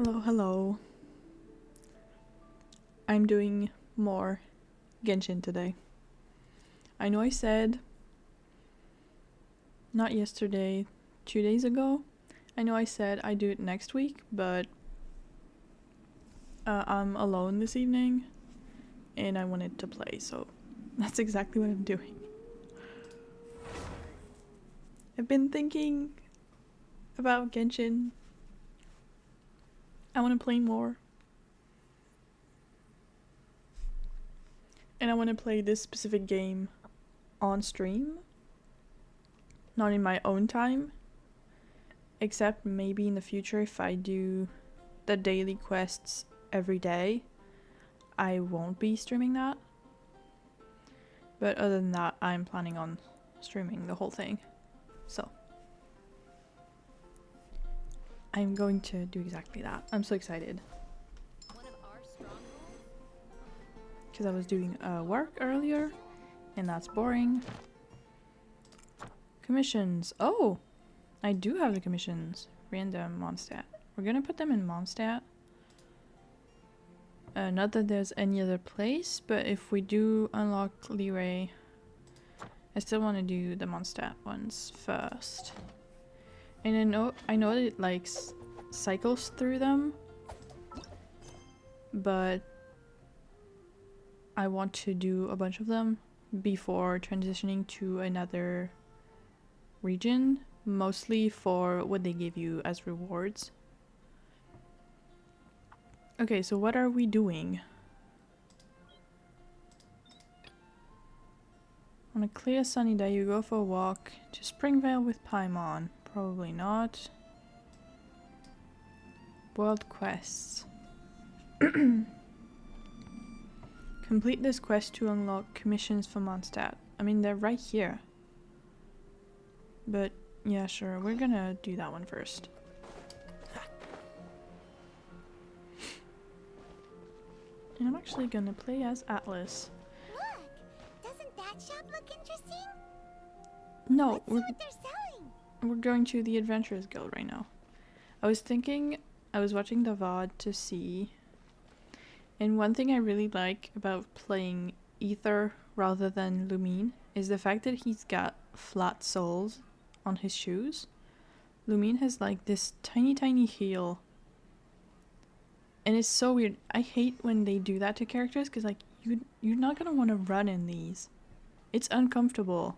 Hello, hello. I'm doing more Genshin today. I know I said not yesterday, 2 days ago. I know I said I'd do it next week, but I'm alone this evening and I wanted to play, so that's exactly what I'm doing. I've been thinking about Genshin. I want to play more. And I want to play this specific game on stream, not in my own time, except maybe in the future if I do the daily quests every day, I won't be streaming that. But other than that, I'm planning on streaming the whole thing. So I'm going to do exactly that. I'm so excited. Because I was doing work earlier, and that's boring. Commissions. Oh, I do have the commissions. Random Mondstadt. We're gonna put them in Mondstadt. Not that there's any other place, but if we do unlock Leeway, I still want to do the Mondstadt ones first. And I know that it like cycles through them, but I want to do a bunch of them before transitioning to another region, mostly for what they give you as rewards. Okay, so what are we doing? On a clear sunny day, you go for a walk to Springvale with Paimon. Probably not. World quests. Complete this quest to unlock commissions for Mondstadt. I mean, they're right here. But, yeah, sure. We're gonna do that one first. And I'm actually gonna play as Atlas. Look! Doesn't that shop look interesting? No, Let's see what they're selling. we're going to the Adventurers Guild right now. I was watching the VOD to see, and one thing I really like about playing Ether rather than Lumine is the fact that he's got flat soles on his shoes. Lumine has like this tiny heel, and it's so weird. I hate when they do that to characters because like you're not gonna want to run in these. It's uncomfortable.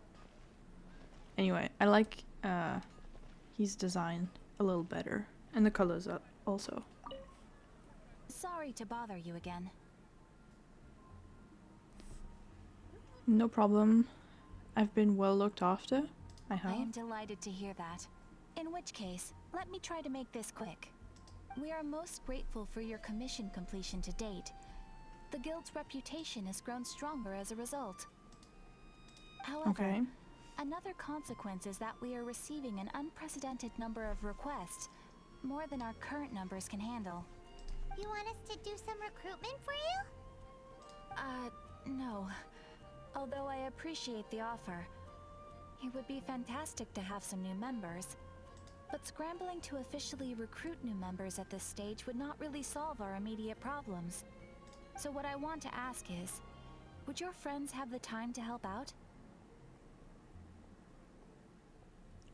Anyway, I like his design a little better, and the colors also. Sorry to bother you again. No problem. I've been well looked after. I I have. am delighted to hear that. In which case, let me try to make this quick. We are most grateful for your commission completion to date. The guild's reputation has grown stronger as a result. However, Okay. another consequence is that we are receiving an unprecedented number of requests, more than our current numbers can handle. You want us to do some recruitment for you? No. Although I appreciate the offer. It would be fantastic to have some new members. But scrambling to officially recruit new members at this stage would not really solve our immediate problems. So what I want to ask is, would your friends have the time to help out?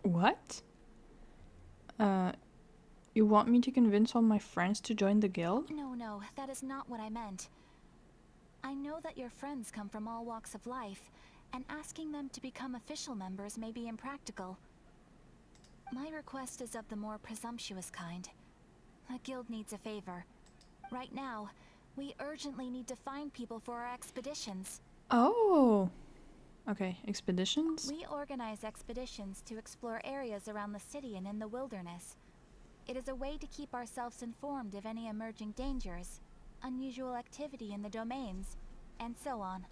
What? You want me to convince all my friends to join the guild? No, that is not what I meant. I know that your friends come from all walks of life, and asking them to become official members may be impractical. My request is of the more presumptuous kind. The guild needs a favor. Right now, we urgently need to find people for our expeditions. Oh. Okay, expeditions? We organize expeditions to explore areas around the city and in the wilderness. It is a way to keep ourselves informed of any emerging dangers, unusual activity in the domains, and so on.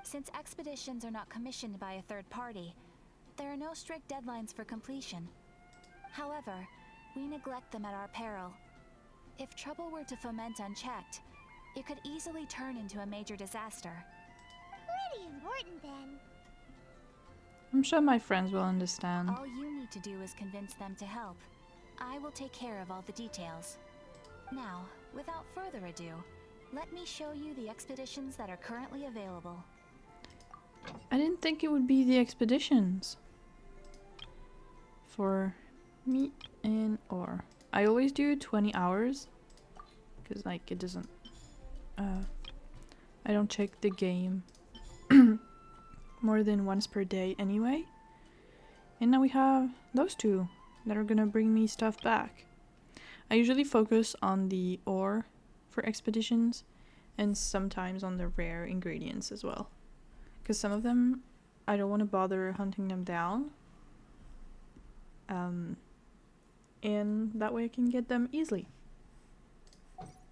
Since expeditions are not commissioned by a third party, there are no strict deadlines for completion. However, we neglect them at our peril. If trouble were to foment unchecked, it could easily turn into a major disaster. Pretty important then. I'm sure my friends will understand. All you need to do is convince them to help. I will take care of all the details. Now, without further ado, let me show you the expeditions that are currently available. I didn't think it would be the expeditions. For meat and ore. I always do 20 hours. Because, like, it doesn't... I don't check the game more than once per day anyway. And now we have those two that are gonna bring me stuff back. I usually focus on the ore for expeditions and sometimes on the rare ingredients as well. Because some of them, I don't want to bother hunting them down. And that way I can get them easily.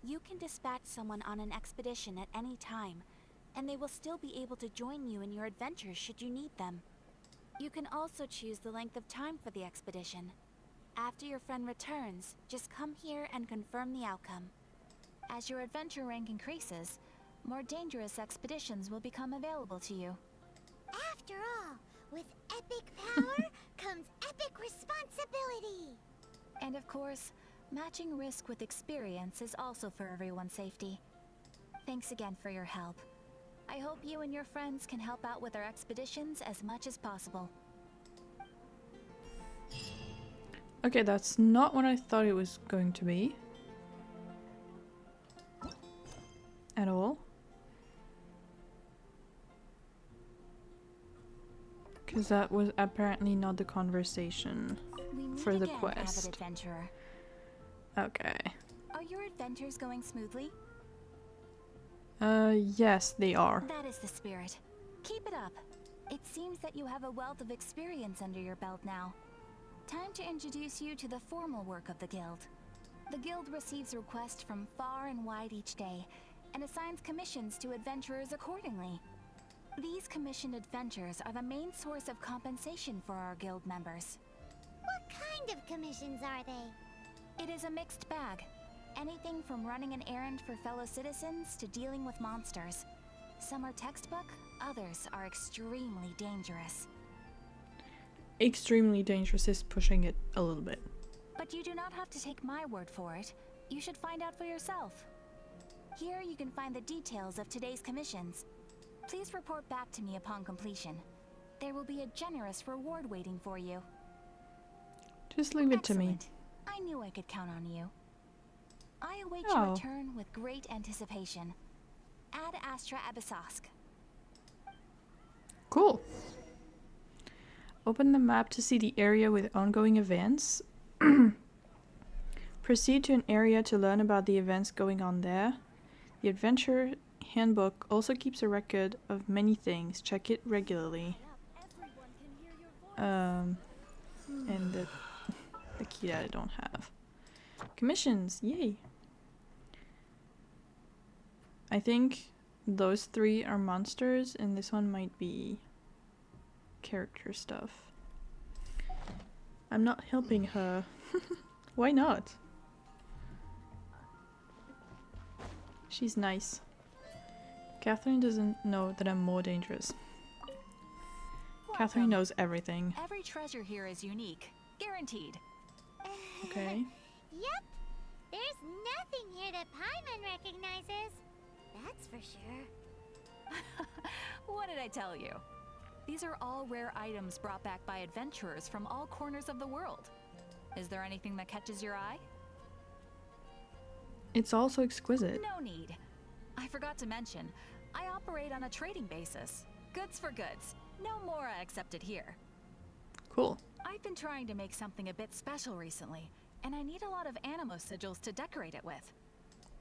You can dispatch someone on an expedition at any time, and they will still be able to join you in your adventures should you need them. You can also choose the length of time for the expedition. After your friend returns, just come here and confirm the outcome. As your adventure rank increases, more dangerous expeditions will become available to you. After all, with epic power comes epic responsibility! And of course, matching risk with experience is also for everyone's safety. Thanks again for your help. I hope you and your friends can help out with our expeditions as much as possible. Okay, that's not what I thought it was going to be. At all. Because that was apparently not the conversation for the quest. Avid adventurer. Okay. Are your adventures going smoothly? Yes, they are. That is the spirit. Keep it up. It seems that you have a wealth of experience under your belt now. Time to introduce you to the formal work of the guild. The guild receives requests from far and wide each day, and assigns commissions to adventurers accordingly. These commissioned adventures are the main source of compensation for our guild members. What kind of commissions are they? It is a mixed bag. Anything from running an errand for fellow citizens to dealing with monsters. Some are textbook, others are extremely dangerous. Extremely dangerous is pushing it a little bit. But you do not have to take my word for it. You should find out for yourself. Here you can find the details of today's commissions. Please report back to me upon completion. There will be a generous reward waiting for you. Just leave it to me. Excellent. I knew I could count on you. I await Oh. your return with great anticipation. Ad Astra Abyssosk. Cool. Open the map to see the area with ongoing events. Proceed to an area to learn about the events going on there. The adventure handbook also keeps a record of many things. Check it regularly. And the key that I don't have. Commissions, yay! I think those three are monsters, and this one might be character stuff. I'm not helping her. Why not? She's nice. Catherine doesn't know that I'm more dangerous. Catherine knows everything. Every treasure here is unique. Guaranteed. Okay. Yep. There's nothing here that Paimon recognizes. That's for sure. What did I tell you? These are all rare items brought back by adventurers from all corners of the world. Is there anything that catches your eye? It's also exquisite. No need. I forgot to mention, I operate on a trading basis. Goods for goods. No mora accepted here. Cool. I've been trying to make something a bit special recently, and I need a lot of animo sigils to decorate it with.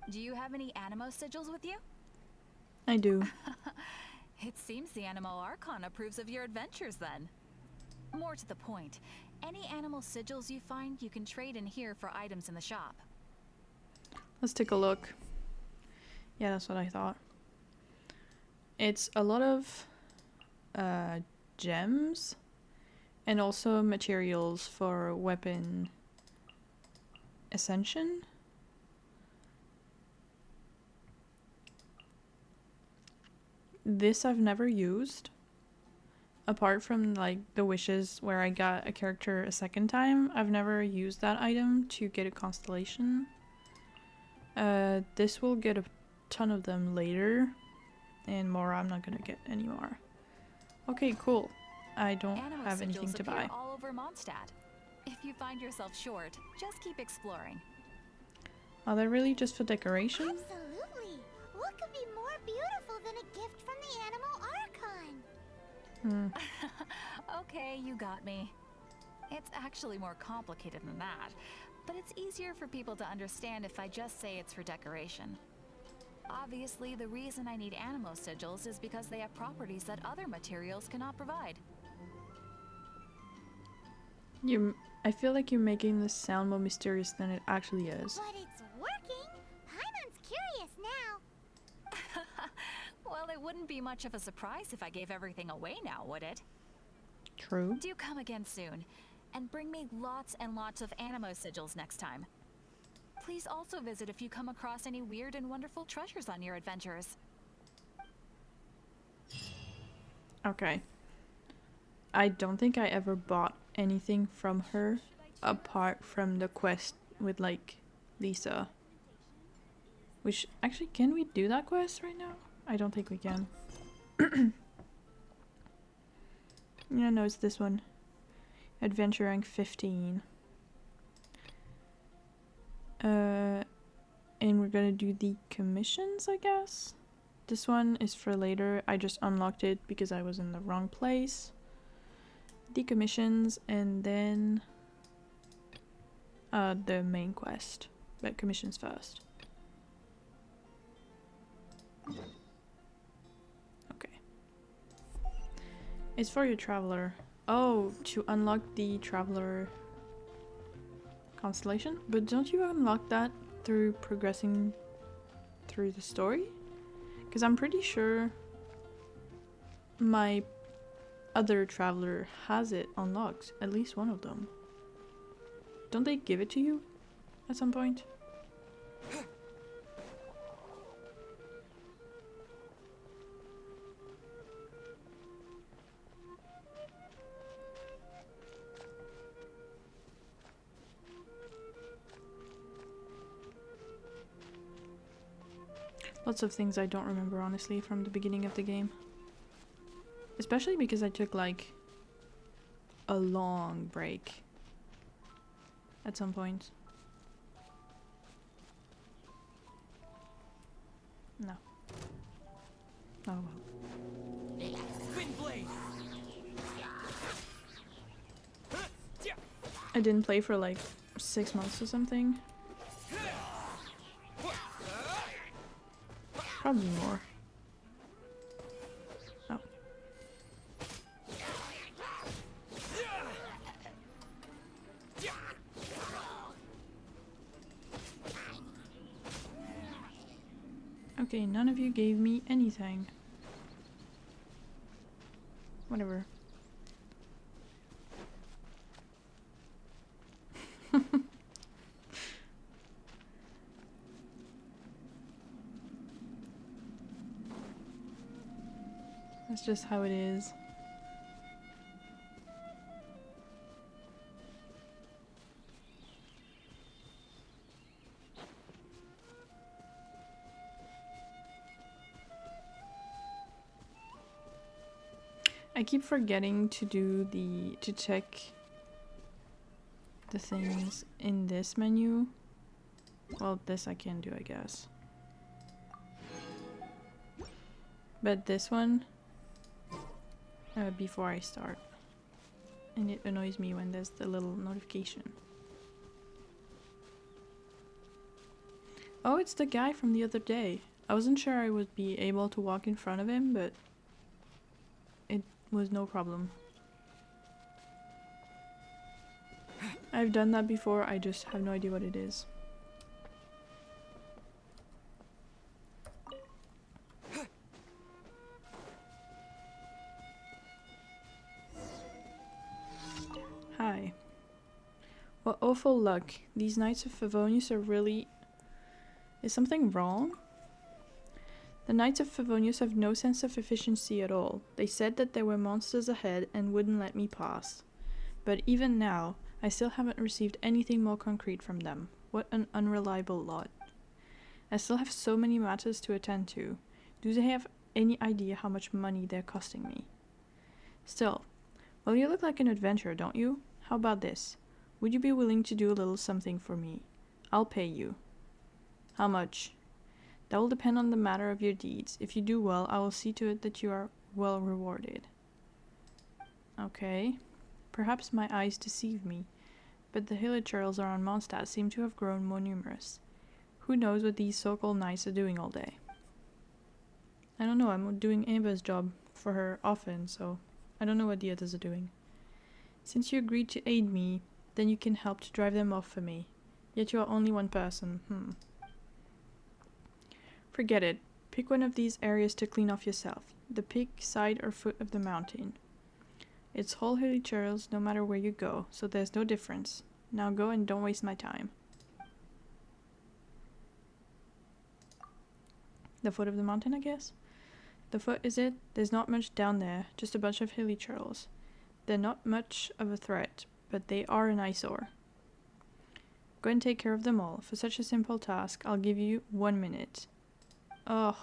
Do you have any animo sigils with you? I do. It seems the Animo Archon approves of your adventures then. More to the point, any animal sigils you find you can trade in here for items in the shop. Let's take a look. Yeah, that's what I thought. It's a lot of gems and also materials for weapon ascension. This I've never used. Apart from like the wishes where I got a character a second time, I've never used that item to get a constellation. This will get a ton of them later, and more I'm not gonna get anymore. Okay, cool. I don't Animo have anything sigils to appear buy. all over Mondstadt. If you find yourself short, just keep exploring. Are they really just for decoration? Absolutely. What could be more beautiful than a gift from the Animal Archon? Okay, you got me. It's actually more complicated than that, but it's easier for people to understand if I just say it's for decoration. Obviously, the reason I need animo sigils is because they have properties that other materials cannot provide. I feel like you're making this sound more mysterious than it actually is. But it's working. Paimon's curious now. Well, it wouldn't be much of a surprise if I gave everything away now, would it? True. Do come again soon, and bring me lots and lots of animo sigils next time. Please also visit if you come across any weird and wonderful treasures on your adventures. Okay. I don't think I ever bought anything from her apart from the quest with like Lisa. Which actually, can we do that quest right now? I don't think we can. Yeah, no, it's this one. Adventure rank 15. And we're gonna do the commissions, I guess. This one is for later. I just unlocked it because I was in the wrong place. The commissions and then the main quest, but commissions first. Okay. It's for your traveler. Oh, to unlock the traveler constellation? But don't you unlock that through progressing through the story? Because I'm pretty sure my other traveler has it unlocked, at least one of them. Don't they give it to you at some point? Lots of things I don't remember, honestly, from the beginning of the game. Especially because I took, like, a long break at some point. No. Oh well. Windblade. I didn't play for like 6 months or something. Probably more. Oh. Okay, none of you gave me anything. Whatever. That's just how it is. I keep forgetting to check the things in this menu. Well, this I can do, I guess. But this one, before I start. And it annoys me when there's the little notification. Oh, it's the guy from the other day. I wasn't sure I would be able to walk in front of him, but it was no problem. I've done that before, I just have no idea what it is. Hi. What awful luck. These Knights of Favonius are really... Is something wrong? The Knights of Favonius have no sense of efficiency at all. They said that there were monsters ahead and wouldn't let me pass. But even now, I still haven't received anything more concrete from them. What an unreliable lot. I still have so many matters to attend to. Do they have any idea how much money they're costing me? Still, well, you look like an adventurer, don't you? How about this? Would you be willing to do a little something for me? I'll pay you. How much? That will depend on the matter of your deeds. If you do well, I will see to it that you are well rewarded. Okay. Perhaps my eyes deceive me, but the hillagers around Mondstadt seem to have grown more numerous. Who knows what these so-called knights are doing all day? I don't know, I'm doing Amber's job for her often, so I don't know what the others are doing. Since you agreed to aid me, then you can help to drive them off for me. Yet you are only one person. Forget it. Pick one of these areas to clean off yourself. The peak, side, or foot of the mountain. It's whole hilly trails no matter where you go, so there's no difference. Now go and don't waste my time. The foot of the mountain, I guess? The foot is it? There's not much down there, just a bunch of hilly trails. They're not much of a threat, but they are an eyesore. Go and take care of them all. For such a simple task, I'll give you 1 minute. Ugh.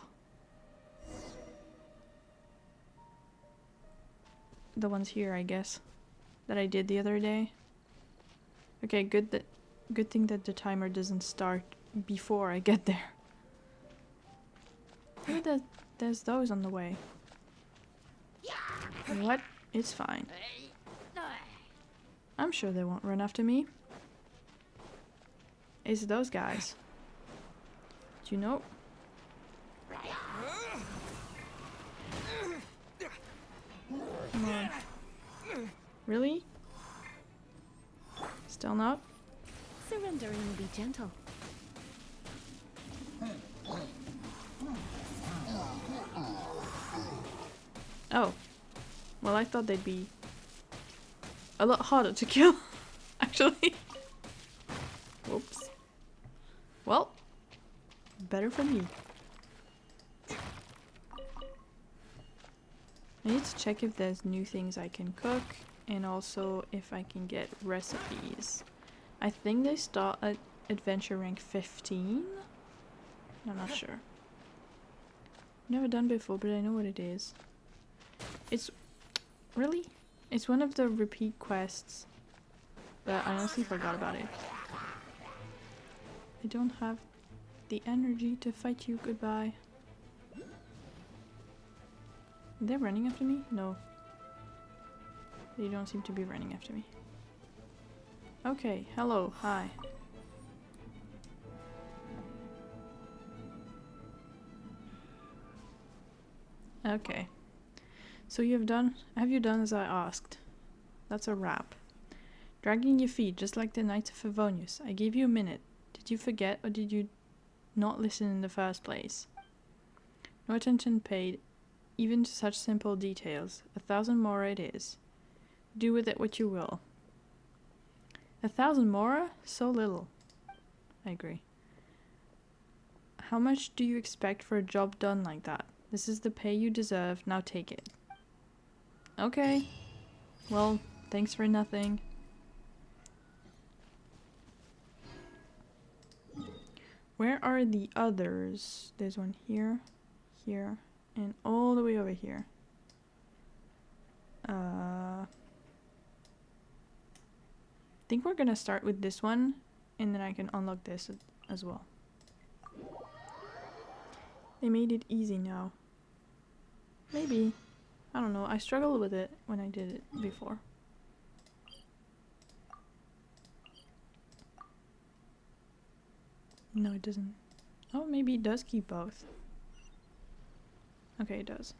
The ones here, I guess, that I did the other day. Okay, good thing that the timer doesn't start before I get there. Hey, there's those on the way. What? It's fine. I'm sure they won't run after me. It's those guys. Do you know? Come on. Really? Still not? Surrendering will be gentle. Oh. Well, I thought they'd be a lot harder to kill, actually. Whoops. Well, better for me. I need to check if there's new things I can cook, and also if I can get recipes. I think they start at adventure rank 15? I'm not sure. Never done before, but I know what it is. It's... really? It's one of the repeat quests, but I honestly forgot about it. I don't have the energy to fight you goodbye. They're running after me? No. They don't seem to be running after me. Okay, hello, hi. Okay. So have you done as I asked? That's a wrap. Dragging your feet, just like the Knights of Favonius. I gave you a minute. Did you forget, or did you not listen in the first place? No attention paid, even to such simple details. 1,000 mora it is. Do with it what you will. 1,000 mora? So little. I agree. How much do you expect for a job done like that? This is the pay you deserve, now take it. Okay. Well, thanks for nothing. Where are the others? There's one here, here, and all the way over here. I think we're gonna start with this one, and then I can unlock this as well. They made it easy now. Maybe. I don't know. I struggled with it when I did it before. No, it doesn't. Oh, maybe it does keep both. Okay, it does.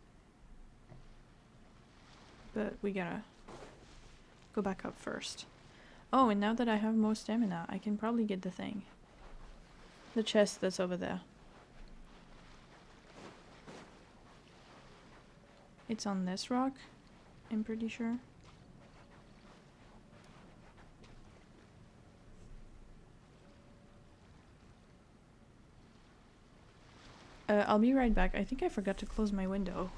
But we gotta go back up first. Oh, and now that I have more stamina, I can probably get the thing. The chest that's over there. It's on this rock, I'm pretty sure. I'll be right back. I think I forgot to close my window.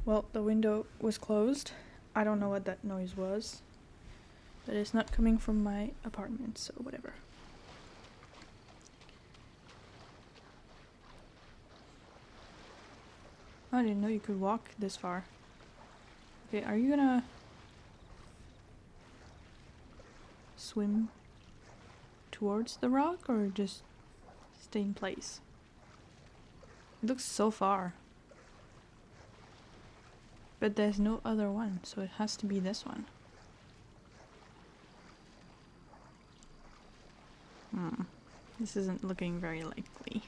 Well, the window was closed. I don't know what that noise was. But it's not coming from my apartment, so whatever. I didn't know you could walk this far. Okay, are you gonna swim towards the rock or just stay in place? It looks so far. But there's no other one, so it has to be this one. This isn't looking very likely.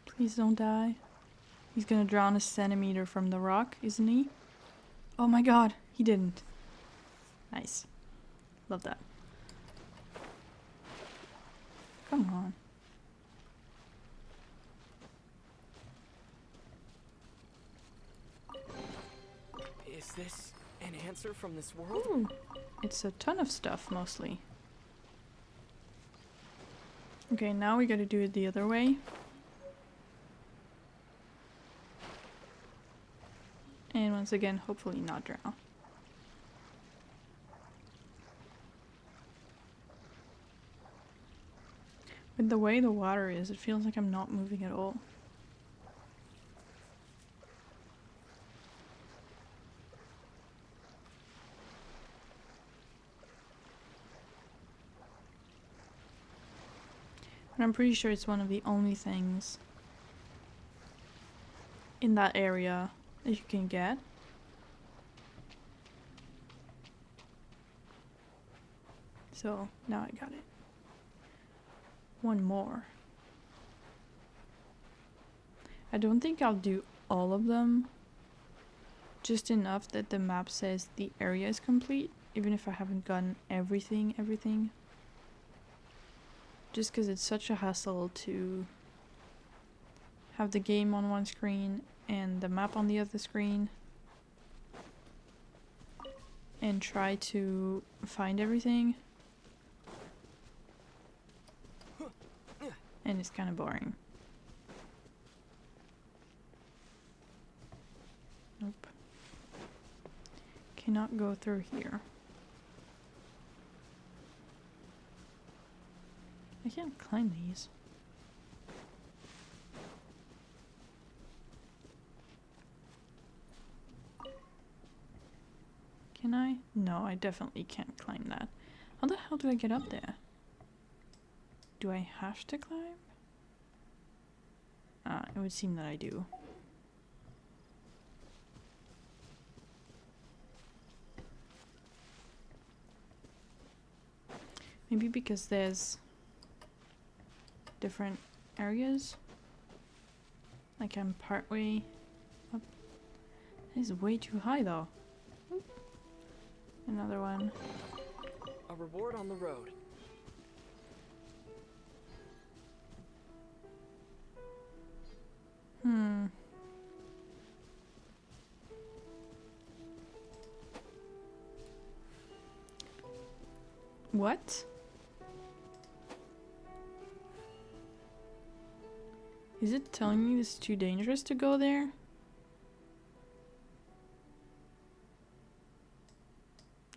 Please don't die. He's gonna drown a centimeter from the rock, isn't he? Oh my god, he didn't. Nice. Love that. Come on. Is this an answer from this world? Ooh, it's a ton of stuff, mostly. Okay, now we gotta do it the other way. And once again, hopefully not drown. With the way the water is, it feels like I'm not moving at all. And I'm pretty sure it's one of the only things in that area that you can get. So now I got it. One more. I don't think I'll do all of them. Just enough that the map says the area is complete, even if I haven't gotten everything. Just because it's such a hassle to have the game on one screen and the map on the other screen. And try to find everything. And it's kind of boring. Nope. Cannot go through here. I can't climb these. Can I? No, I definitely can't climb that. How the hell do I get up there? Do I have to climb? It would seem that I do. Maybe because there's different areas. Like I'm partway up. This is way too high though. Oop. Another one. A reward on the road. What? Is it telling me it's too dangerous to go there?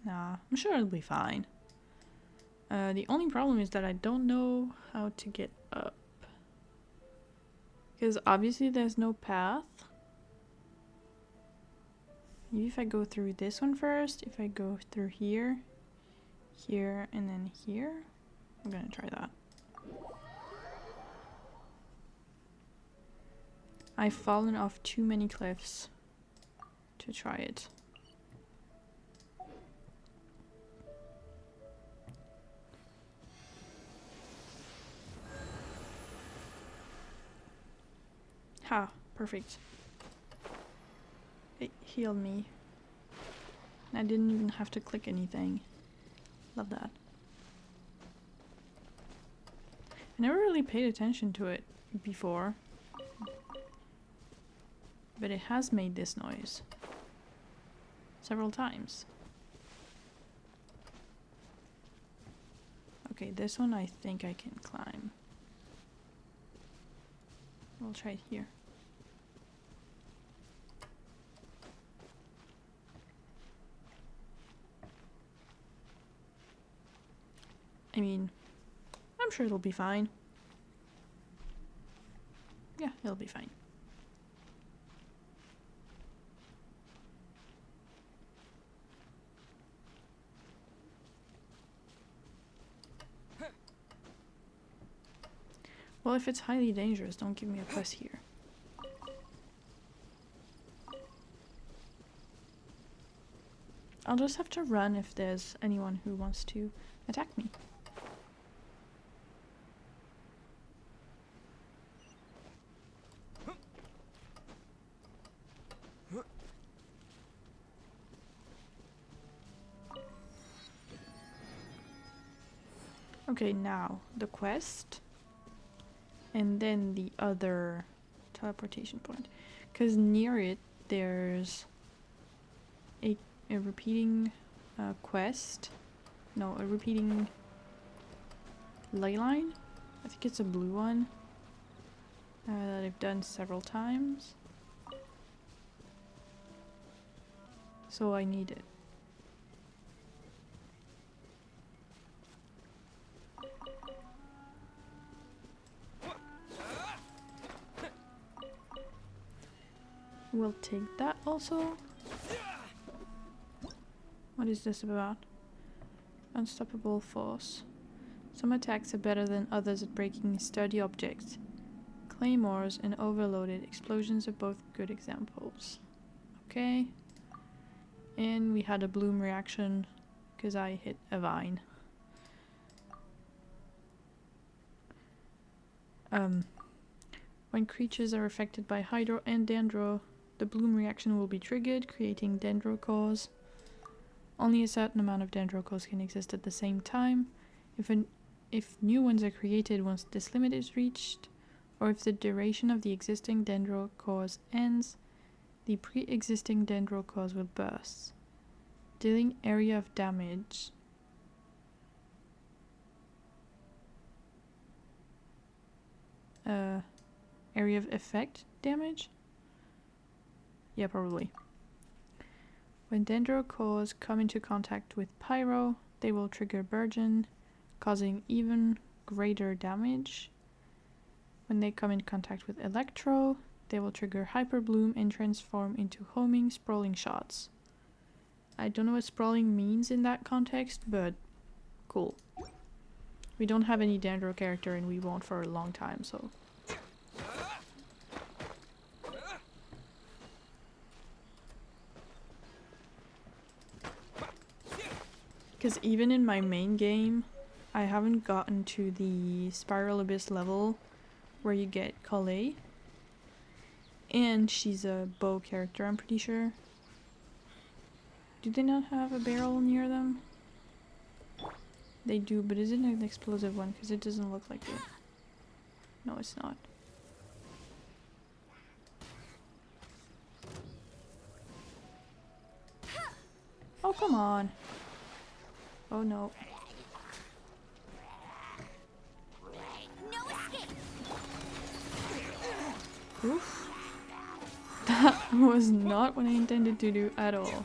Nah, I'm sure it'll be fine. The only problem is that I don't know how to get up. Because obviously there's no path. Maybe if I go through this one first, if I go through here, here, and then here. I'm gonna try that. I've fallen off too many cliffs to try it. Ha, perfect. It healed me. I didn't even have to click anything. Love that. I never really paid attention to it before. But it has made this noise. several times. Okay, this one I think I can climb. We'll try it here. I mean, I'm sure it'll be fine. Yeah, it'll be fine. Well, if it's highly dangerous, don't give me a plus here. I'll just have to run if there's anyone who wants to attack me. Okay, now the quest. And then the other teleportation point. Because near it, there's a repeating quest. No, a repeating ley line. I think it's a blue one. That I've done several times. So I need it. We'll take that also. What is this about? Unstoppable force. Some attacks are better than others at breaking sturdy objects. Claymores and overloaded explosions are both good examples. Okay. And we had a bloom reaction because I hit a vine. When creatures are affected by hydro and dendro, the bloom reaction will be triggered, creating dendro cores. Only a certain amount of dendro cores can exist at the same time. If new ones are created once this limit is reached, or if the duration of the existing dendro cores ends, the pre-existing dendro cores will burst, dealing area of damage. Area of effect damage? Yeah, probably. When dendro cores come into contact with pyro, they will trigger burgeon, causing even greater damage. When they come in contact with electro, they will trigger hyperbloom and transform into homing, sprawling shots. I don't know what sprawling means in that context, but cool. We don't have any dendro character and we won't for a long time, so... Because even in my main game, I haven't gotten to the Spiral Abyss level where you get Kale. And she's a bow character, I'm pretty sure. Do they not have a barrel near them? They do, but is it an explosive one? Because it doesn't look like it. No, it's not. Oh, come on. Oh no. No escape. Oof. That was not what I intended to do at all.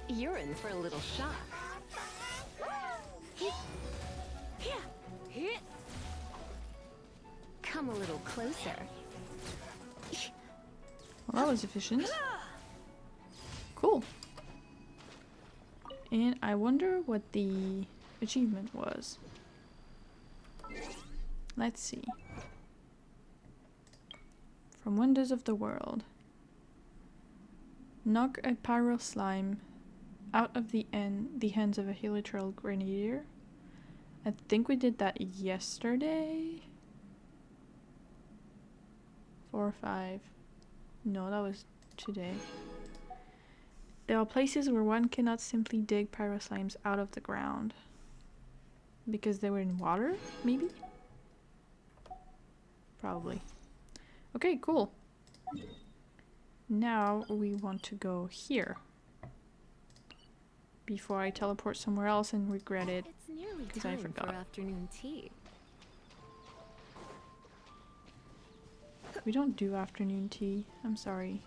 You're in for a little shock. Come a little closer. Well, that was efficient. Cool. And I wonder what the achievement was. Let's see. From Wonders of the World. Knock a pyro slime out of the hands of a helitrol grenadier. I think we did that yesterday. 4 or 5. No, that was today. There are places where one cannot simply dig pyroslimes out of the ground. Because they were in water, maybe? Probably. Okay, cool. Now we want to go here. Before I teleport somewhere else and regret it. It's nearly 'Cause I time forgot. for afternoon tea. We don't do afternoon tea. I'm sorry.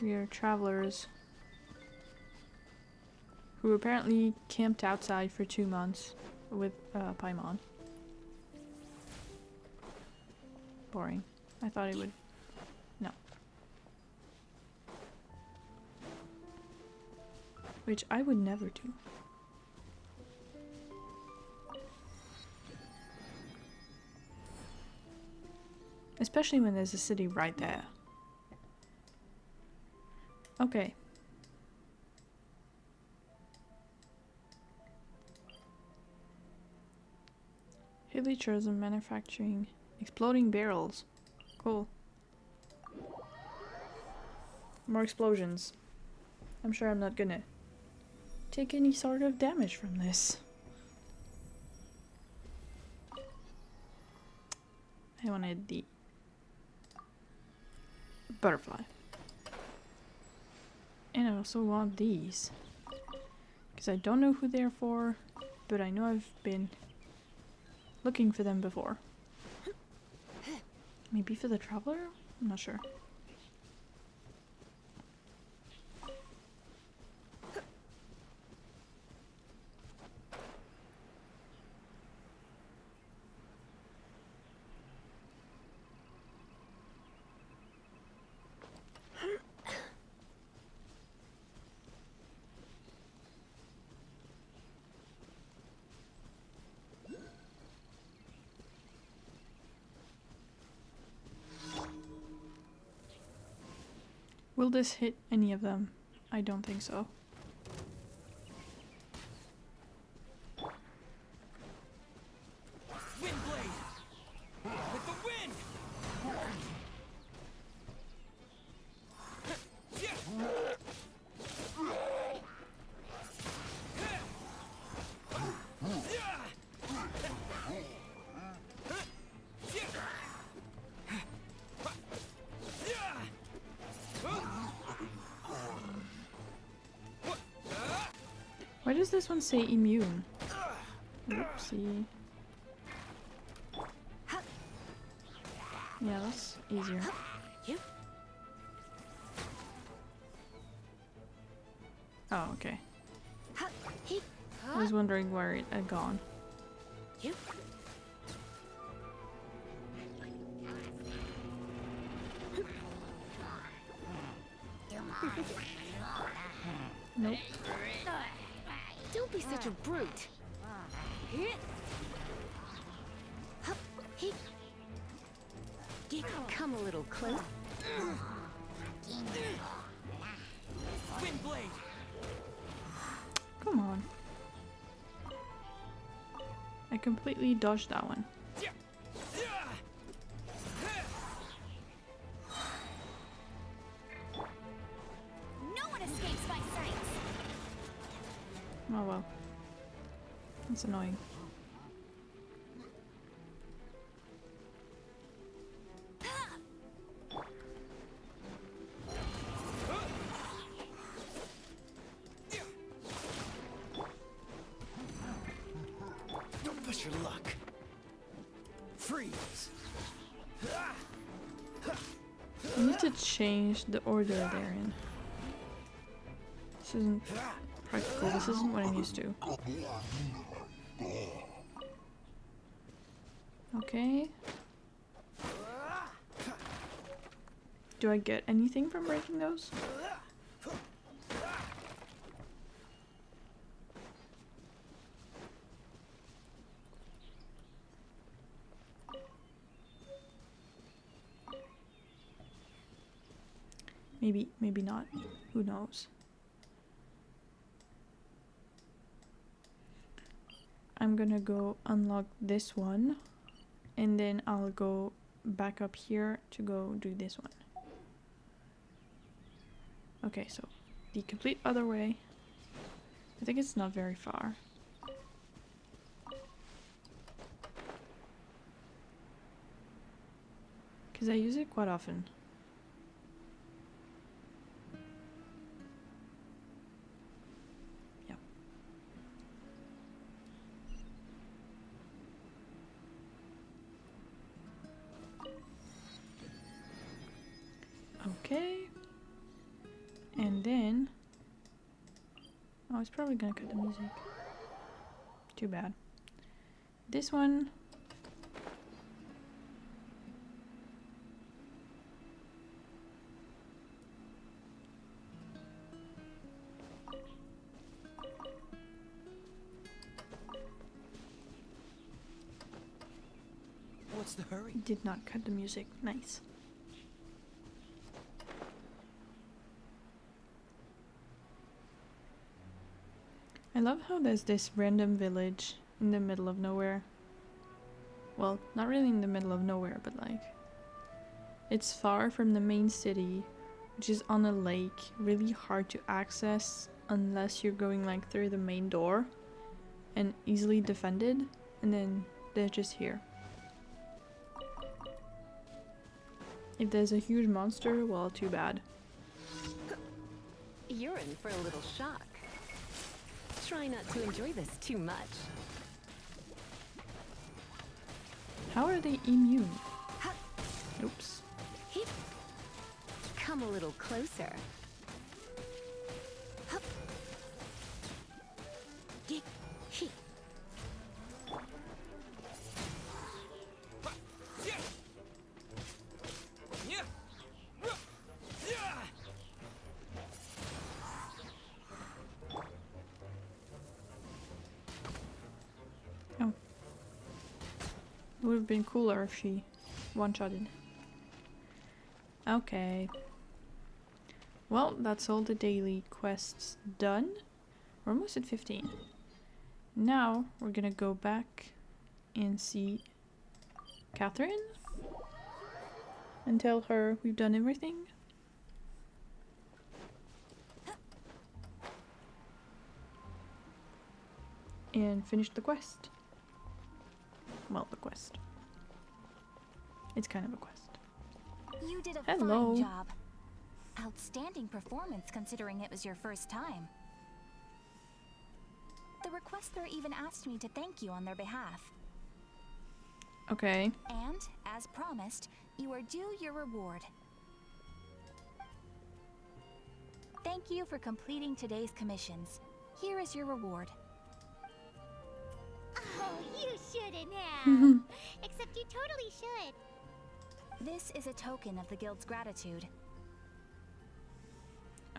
We are travelers who apparently camped outside for 2 months with Paimon. Boring. I thought it would... No. Which I would never do. Especially when there's a city right there. Okay. Hilly tourism, manufacturing, exploding barrels. Cool. More explosions. I'm sure I'm not gonna take any sort of damage from this. I wanted the butterfly. And I also want these. Because I don't know who they're for, but I know I've been looking for them before. Maybe for the traveler? I'm not sure. Will this hit any of them? I don't think so. Windblade! With the wind! Why does this one say immune? Oopsie. Yeah, that's easier. Oh, okay. I was wondering where it had gone. Nope. Don't be such a brute. Come a little close. Windblade! Come on. I completely dodged that one. No one escapes my sights. Oh well. That's annoying. Don't push your luck. Freeze! I need to change the order they're in. This isn't practical. This isn't what I'm used to. Okay. Do I get anything from breaking those? Maybe, maybe not. Who knows? I'm gonna go unlock this one, and then I'll go back up here to go do this one. Okay, so the complete other way. I think it's not very far. Because I use it quite often. Yep. Okay. And then... Oh, it's probably gonna cut the music. Too bad. This one... What's the hurry? did not cut the music. Nice. I love how there's this random village in the middle of nowhere. Well, not really in the middle of nowhere, but like... It's far from the main city, which is on a lake, really hard to access unless you're going like through the main door, and easily defended, and then they're just here. If there's a huge monster, well, too bad. You're in for a little shock. Try not to enjoy this too much. How are they immune? Oops. Come a little closer. Oh. It would have been cooler if she one-shotted. Okay. Well, that's all the daily quests done. We're almost at 15. Now, we're gonna go back and see Catherine and tell her we've done everything. And finish the quest. Well, the quest. It's kind of a quest. You did a Hello. fine job. Outstanding performance considering it was your first time. The requester even asked me to thank you on their behalf. Okay. And, as promised, you are due your reward. Thank you for completing today's commissions. Here is your reward. Oh, you shouldn't have. Except you totally should. This is a token of the guild's gratitude.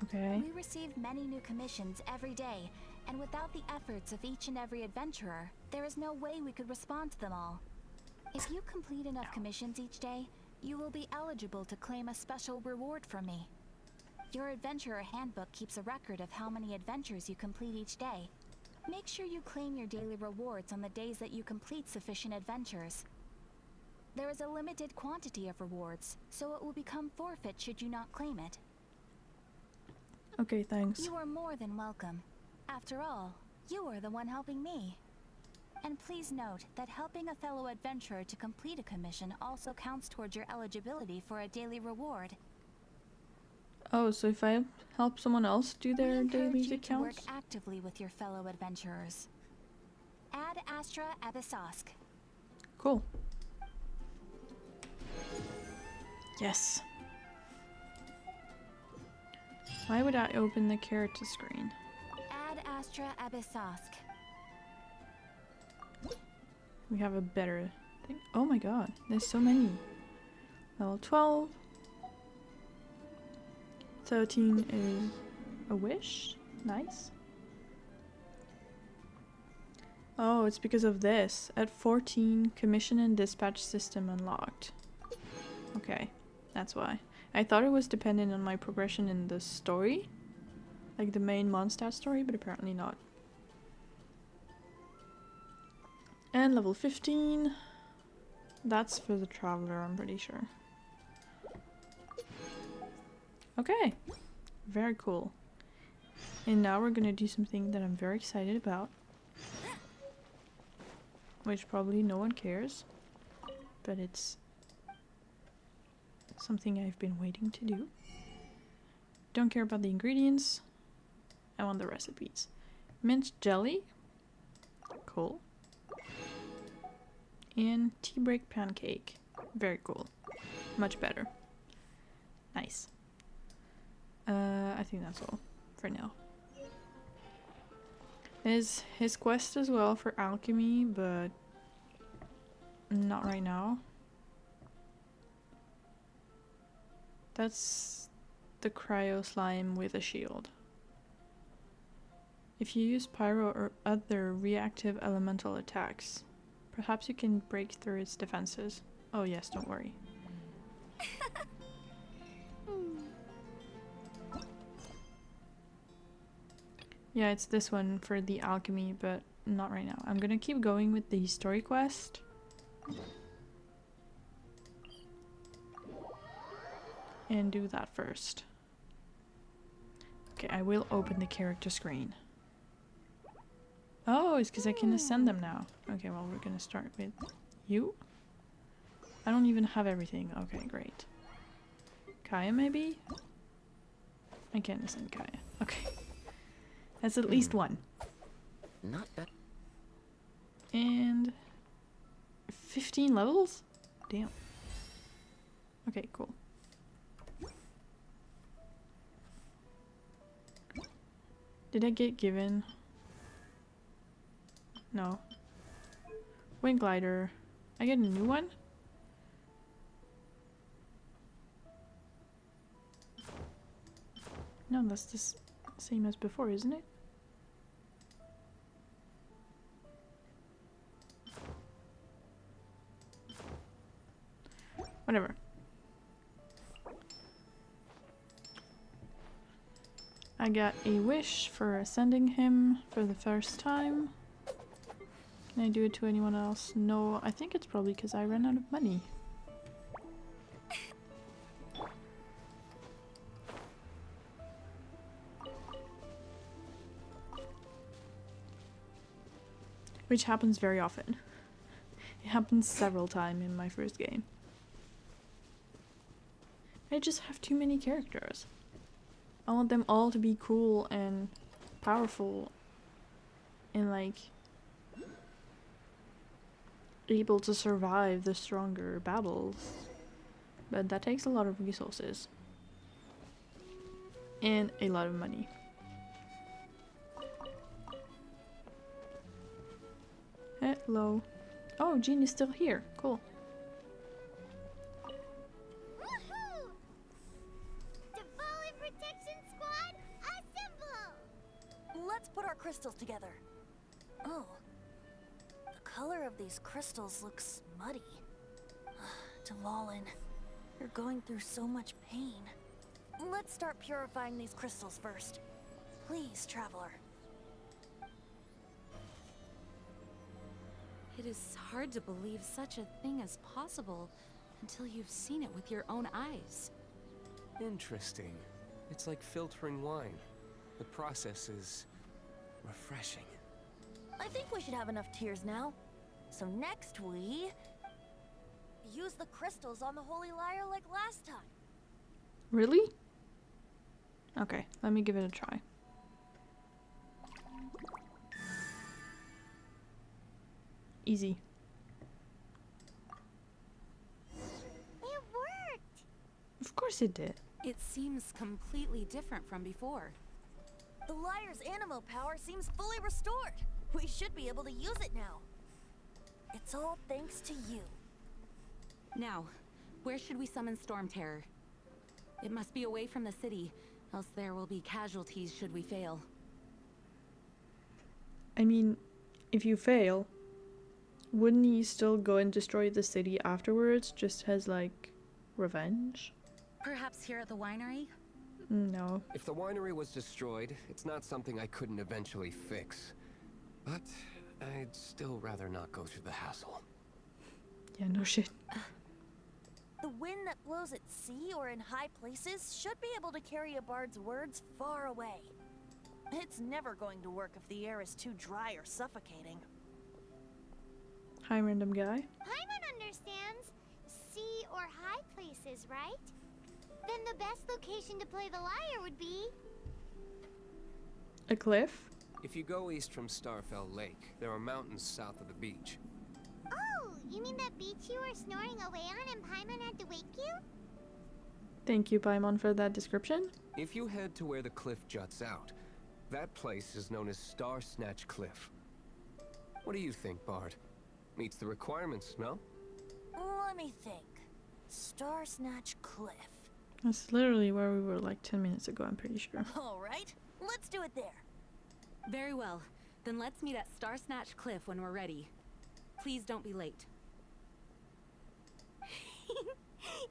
Okay. We receive many new commissions every day, and without the efforts of each and every adventurer, there is no way we could respond to them all. If you complete enough commissions each day, you will be eligible to claim a special reward from me. Your adventurer handbook keeps a record of how many adventures you complete each day. Make sure you claim your daily rewards on the days that you complete sufficient adventures. There is a limited quantity of rewards, so it will become forfeit should you not claim it. Okay, thanks. You are more than welcome. After all, you are the one helping me. And please note that helping a fellow adventurer to complete a commission also counts towards your eligibility for a daily reward. Oh, so if I help someone else do We their encourage dailies, you it to work counts? actively with your fellow adventurers. Ad Astra Abyssosque. Cool. Yes. Why would I open the character screen? Ad Astra Abyssosque. We have a better thing. Oh my god, there's so many. Level 12. 13 is a wish. Nice. Oh, it's because of this. At 14, commission and dispatch system unlocked. Okay, that's why. I thought it was dependent on my progression in the story. Like the main Mondstadt story, but apparently not. And level 15. That's for the traveler, I'm pretty sure. Okay. Very cool. And now we're gonna do something that I'm very excited about. Which probably no one cares. But it's something I've been waiting to do. Don't care about the ingredients. I want the recipes. Mint jelly. Cool. And tea break pancake. Very cool. Much better. Nice. I think that's all for now. There's his quest as well for alchemy, but not right now. That's the cryo slime with a shield. If you use pyro or other reactive elemental attacks, perhaps you can break through its defenses. Oh yes, don't worry. Yeah, it's this one for the alchemy, but not right now. I'm gonna keep going with the story quest. And do that first. Okay, I will open the character screen. Oh, it's because I can ascend them now. Okay, well, we're gonna start with you. I don't even have everything. Okay, great. Kaya, maybe? I can't ascend Kaya. Okay. That's at least one. Not bad. And 15 levels? Damn. Okay, cool. Did I get given? No. Wing glider. I get a new one? No, that's the same as before, isn't it? Whatever. I got a wish for ascending him for the first time. Can I do it to anyone else? No, I think it's probably because I ran out of money. Which happens very often. It happens several times in my first game. I just have too many characters. I want them all to be cool and powerful and like able to survive the stronger battles. But that takes a lot of resources. And a lot of money. Hello. Oh, Jean is still here. Cool. Woohoo! Diwali Protection Squad, assemble! Let's put our crystals together. Oh. The color of these crystals looks muddy. Dvalin, you're going through so much pain. Let's start purifying these crystals first. Please, Traveler. It is hard to believe such a thing is possible until you've seen it with your own eyes. Interesting. It's like filtering wine. The process is refreshing. I think we should have enough tears now. So next we use the crystals on the Holy Lyre like last time. Really? Okay, let me give it a try. Easy. It worked! Of course it did. It seems completely different from before. The Lyre's animo power seems fully restored. We should be able to use it now. It's all thanks to you. Now, where should we summon Storm Terror? It must be away from the city, else there will be casualties should we fail. I mean, if you fail, wouldn't you still go and destroy the city afterwards, just as like revenge? Perhaps here at the winery? No. If the winery was destroyed, it's not something I couldn't eventually fix. But I'd still rather not go through the hassle. Yeah, no shit. The wind that blows at sea or in high places should be able to carry a bard's words far away. It's never going to work if the air is too dry or suffocating. Hi, random guy. Paimon understands sea or high places, right? Then the best location to play the lyre would be... A cliff? If you go east from Starfell Lake, there are mountains south of the beach. Oh, you mean that beach you were snoring away on and Paimon had to wake you? Thank you, Paimon, for that description. If you head to where the cliff juts out, that place is known as Star Snatch Cliff. What do you think, Bard? Meets the requirements, no? Let me think. Star Snatch Cliff. That's literally where we were like 10 minutes ago, I'm pretty sure. All right, let's do it there. Very well. Then let's meet at Star Snatch Cliff when we're ready. Please don't be late.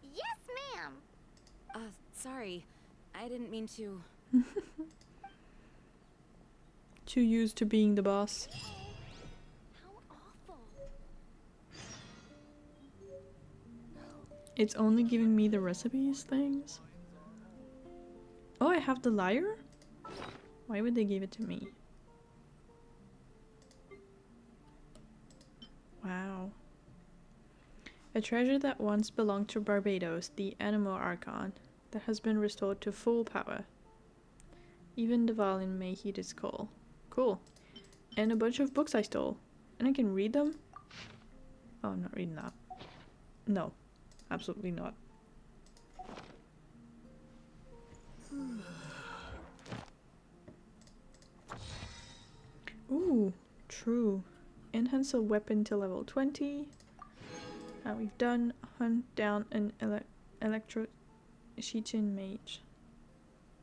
Yes, ma'am. Sorry. I didn't mean to... Too used to being the boss. How awful. It's only giving me the recipes things. Oh, I have the lyre? Why would they give it to me? Wow. A treasure that once belonged to Barbados, the Animal Archon, that has been restored to full power. Even Dvalin may heed its call. Cool. And a bunch of books I stole. And I can read them? Oh, I'm not reading that. No. Absolutely not. Ooh, true. Enhance a weapon to level 20. And we've done hunt down an electro Shichin mage.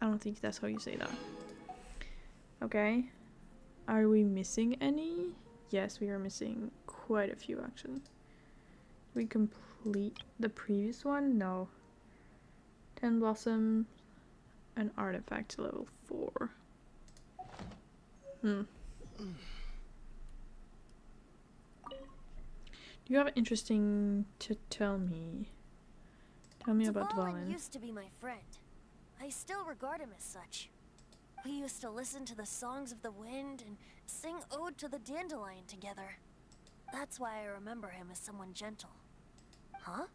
I don't think that's how you say that. Okay. Are we missing any? Yes, we are missing quite a few actually. Did we complete the previous one? No. 10 blossoms, an artifact to level 4. Do you have interesting to tell me? Tell me about Dvalin. Used to be my friend. I still regard him as such. We used to listen to the songs of the wind and sing Ode to the Dandelion together. That's why I remember him as someone gentle. Huh?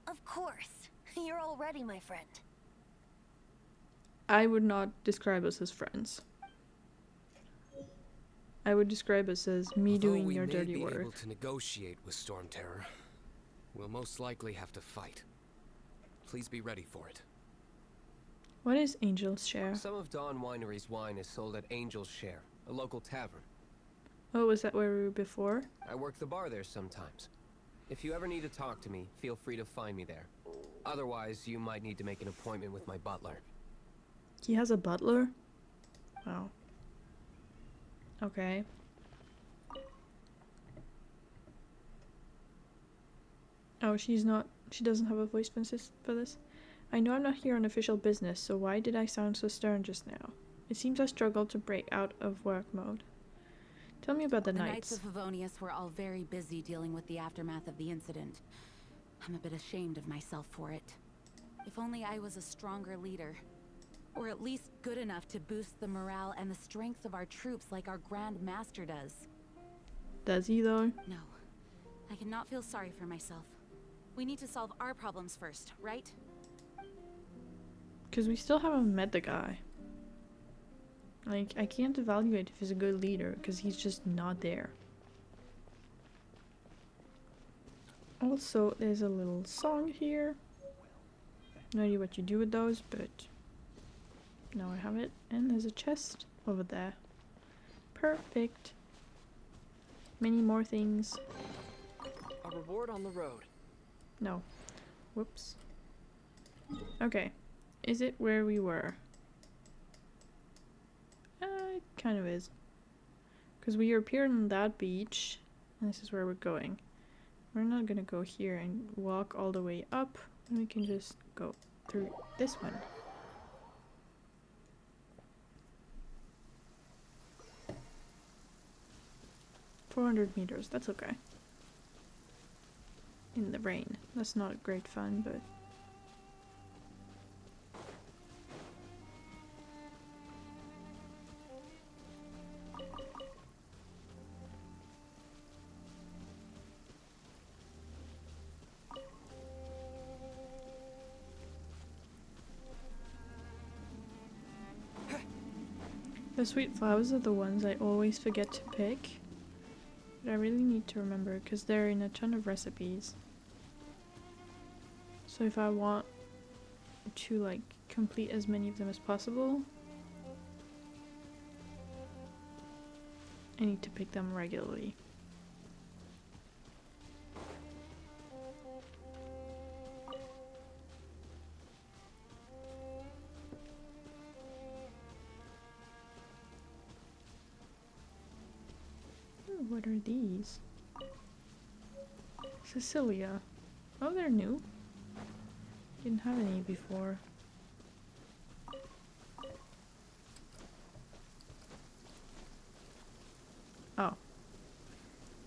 Of course. You're already my friend. I would not describe us as friends. I would describe us as me doing your dirty work. We may be able to negotiate with Storm Terror, we'll most likely have to fight. Please be ready for it. What is Angel's Share? Some of Dawn Winery's wine is sold at Angel's Share, a local tavern. Oh, was that where we were before? I work the bar there sometimes. If you ever need to talk to me, feel free to find me there. Otherwise, you might need to make an appointment with my butler. He has a butler? Wow. Okay. Oh, she doesn't have a voice for this. I know I'm not here on official business, so why did I sound so stern just now? It seems I struggled to break out of work mode. Tell me about the Knights. The Knights of Favonius were all very busy dealing with the aftermath of the incident. I'm a bit ashamed of myself for it. If only I was a stronger leader. Or at least good enough to boost the morale and the strength of our troops like our Grand Master does. Does he though? No. I cannot feel sorry for myself. We need to solve our problems first, right? Because we still haven't met the guy. Like, I can't evaluate if he's a good leader because he's just not there. Also, there's a little song here. No idea what you do with those, but now I have it. And there's a chest over there. Perfect. Many more things. A reward on the road. No. Whoops. Okay. Is it where we were? It kind of is. Because we appeared on that beach, and this is where we're going. We're not gonna go here and walk all the way up, and we can just go through this one. "400 meters, that's okay. In the rain. That's not great fun, but The sweet flowers are the ones I always forget to pick. But I really need to remember because they're in a ton of recipes. So if I want to like complete as many of them as possible, I need to pick them regularly. Ooh, what are these? Cecilia. Oh, they're new. Didn't have any before. Oh.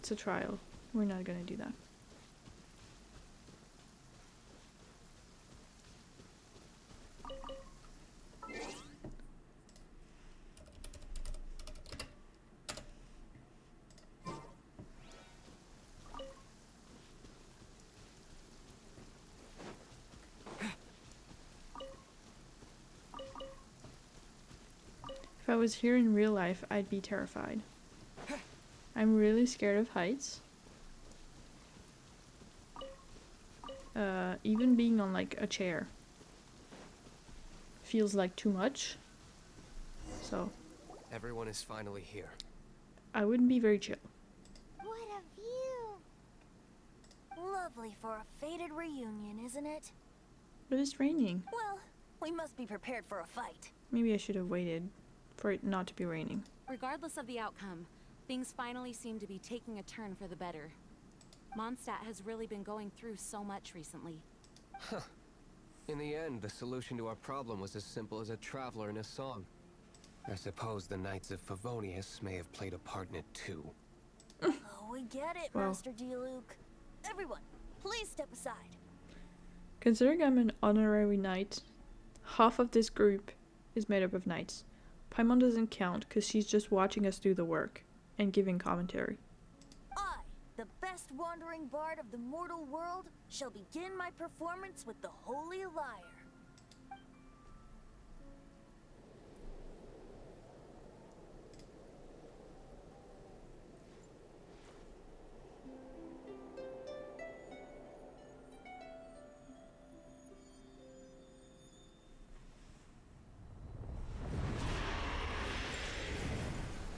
It's a trial. We're not gonna do that. If I was here in real life, I'd be terrified. I'm really scared of heights. Even being on like a chair feels like too much. So Everyone is finally here. I wouldn't be very chill. What a view! Lovely for a fated reunion, isn't it? But it's raining. Well, we must be prepared for a fight. Maybe I should have waited for it not to be raining. Regardless of the outcome, things finally seem to be taking a turn for the better. Mondstadt has really been going through so much recently. In the end, the solution to our problem was as simple as a traveler in a song. I suppose the Knights of Favonius may have played a part in it too. Oh, we get it, Well. Master D-Luke. Everyone, please step aside. Considering I'm an honorary knight, half of this group is made up of knights. Paimon doesn't count because she's just watching us do the work and giving commentary. I, the best wandering bard of the mortal world, shall begin my performance with the Holy Lyre.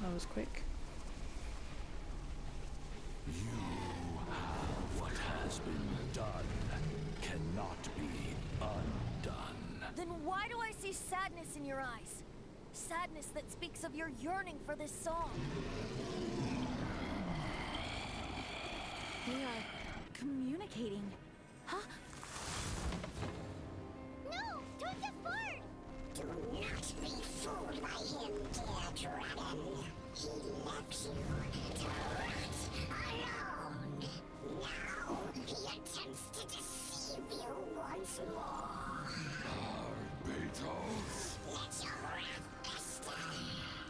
That was quick. What has been done cannot be undone. Then why do I see sadness in your eyes? Sadness that speaks of your yearning for this song. They are communicating. Huh? No! Don't get bored! Do not be fooled by him, dear dragon. He left you to rot alone. Now he attempts to deceive you once more. Beetles. Let your wrath fester.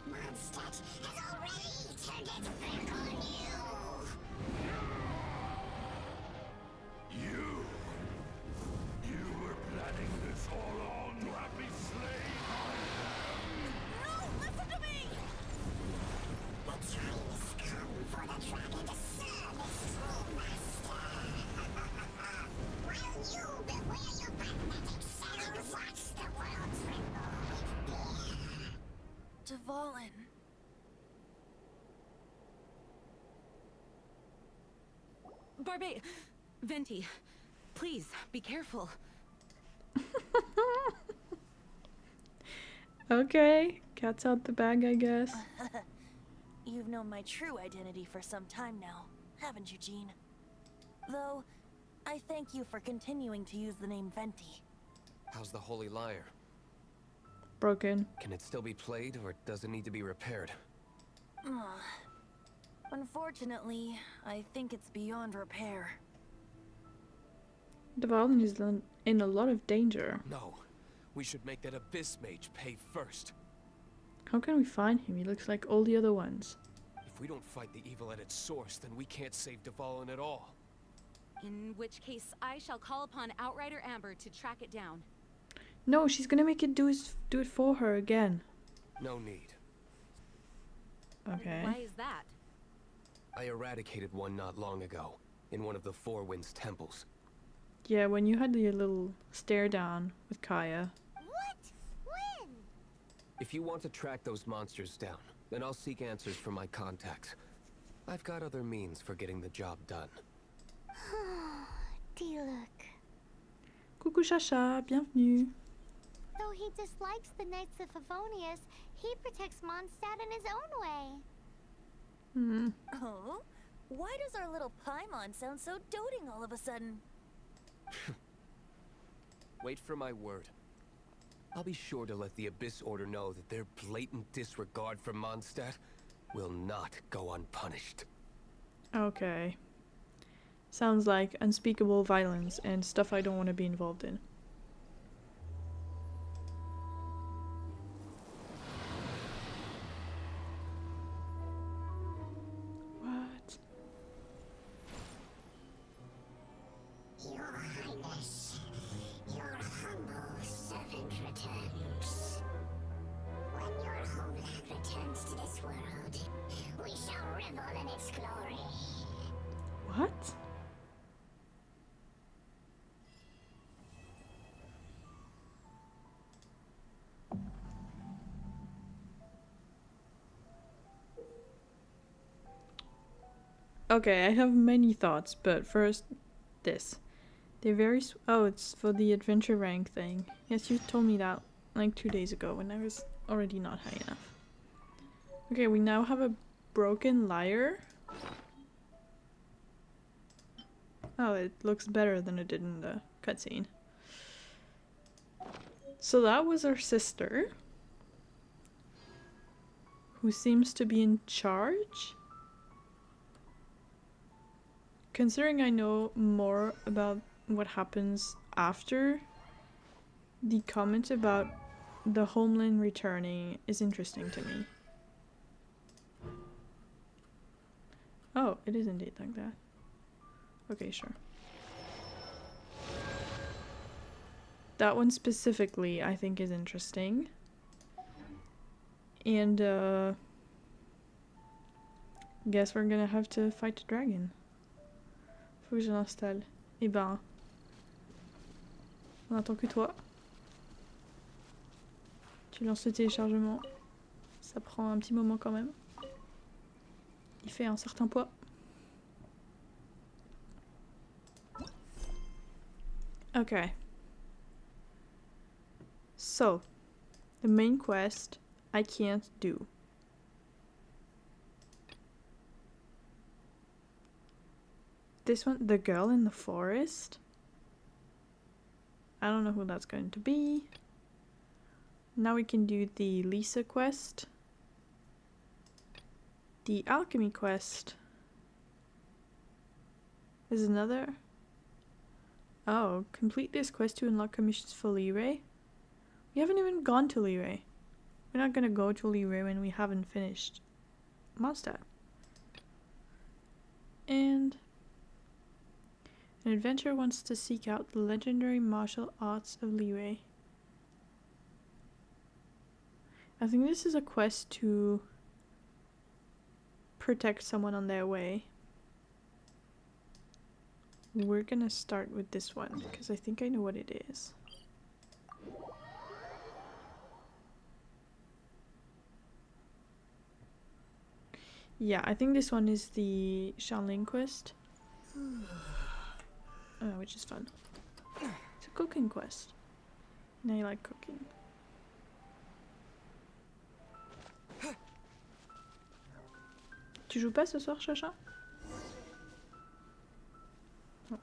Mondstadt has already turned its back on you. You were planning this all along to have me slain. No, listen to me! The time has come for the dragon to serve its true master. While you beware your magnetic cells, watch the world tremble with fear. Dvalin. Barbe... Venti, please, be careful. Okay, cat's out the bag, I guess. You've known my true identity for some time now, haven't you, Jean? Though, I thank you for continuing to use the name Venti. How's the Holy Lyre? Broken. Can it still be played, or does it need to be repaired? Unfortunately, I think it's beyond repair. Dvalin is in a lot of danger. No. We should make that Abyss Mage pay first. How can we find him? He looks like all the other ones. If we don't fight the evil at its source, then we can't save Dvalin at all. In which case, I shall call upon Outrider Amber to track it down. No, she's gonna make it do it for her again. No need. Okay. Why is that? I eradicated one not long ago, in one of the Four Winds temples. Yeah, when you had your little stare down with Kaya. What? When? If you want to track those monsters down, then I'll seek answers from my contacts. I've got other means for getting the job done. Diluc. Coucou Chacha, bienvenue. Though he dislikes the Knights of Favonius, he protects Mondstadt in his own way. Hmm. Oh? Why does our little Paimon sound so doting all of a sudden? Wait for my word. I'll be sure to let the Abyss Order know that their blatant disregard for Mondstadt will not go unpunished. Okay. Sounds like unspeakable violence and stuff I don't want to be involved in. What? Your Highness, your humble servant returns. When your homeland returns to this world, we shall revel in its glory. What? Okay, I have many thoughts, but first, this. They're very oh, it's for the adventure rank thing. Yes, you told me that like 2 days ago when I was already not high enough. Okay, we now have a broken lyre. Oh, it looks better than it did in the cutscene. So that was our sister, who seems to be in charge. Considering I know more about what happens after, the comment about the homeland returning is interesting to me. Oh, it is indeed like that. Okay, sure. That one specifically I think is interesting. And guess we're gonna have to fight a dragon. Faut que je l'installe. Eh ben, on attend que toi. Tu lances le téléchargement. Ça prend un petit moment quand même. Il fait un certain poids. Okay. So, the main quest I can't do. This one, the girl in the forest. I don't know who that's going to be. Now we can do the Lisa quest. The alchemy quest. There's another. Oh, complete this quest to unlock commissions for Leeway. We haven't even gone to Leeway. We're not gonna go to Leeway when we haven't finished Mondstadt. And an adventurer wants to seek out the legendary martial arts of Leeway. I think this is a quest to protect someone on their way. We're gonna start with this one because I think I know what it is. Yeah, I think this one is the Shaolin quest. Which is fun. It's a cooking quest. And I like cooking. Tu joues pas ce soir, Chacha? Non.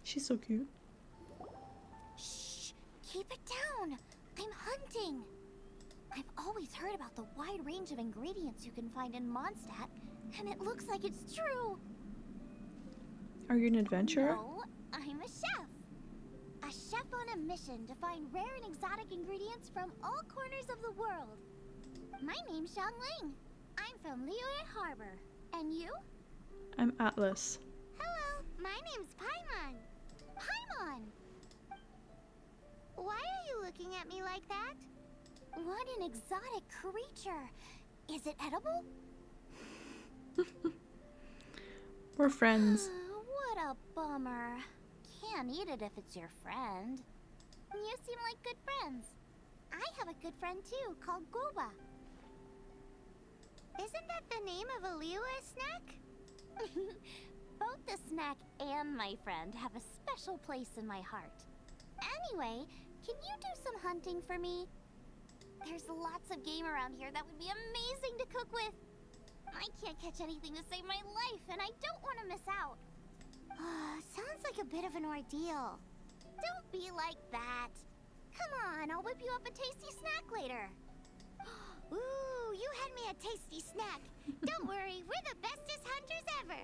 She's so cute. Shh! Keep it down! I'm hunting! I've always heard about the wide range of ingredients you can find in Mondstadt, and it looks like it's true! Are you an adventurer? No, I'm a chef! a chef on a mission to find rare and exotic ingredients from all corners of the world. My name's Xiang Ling. I'm from Liyue Harbor. And you? I'm Atlas. Hello, my name's Paimon. Paimon! Why are you looking at me like that? What an exotic creature. Is it edible? We're friends. What a bummer. Can't eat it if it's your friend. You seem like good friends. I have a good friend too, called Goba. Isn't that the name of a Liyue snack? Both the snack and my friend have a special place in my heart. Anyway, can you do some hunting for me? There's lots of game around here that would be amazing to cook with. I can't catch anything to save my life, and I don't want to miss out. Sounds like a bit of an ordeal. Don't be like that. Come on, I'll whip you up a tasty snack later. Ooh, you had me a tasty snack. Don't worry, we're the bestest hunters ever.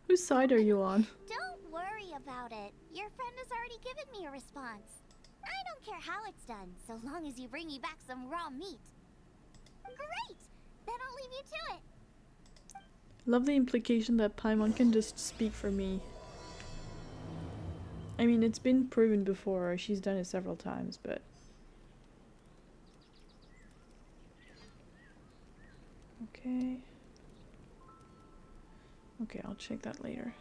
Whose side are you on? Don't worry about it. Your friend has already given me a response. I don't care how it's done, so long as you bring me back some raw meat. Great! Then I'll leave you to it. Love the implication that Paimon can just speak for me. I mean, it's been proven before. She's done it several times, but... Okay. Okay, I'll check that later.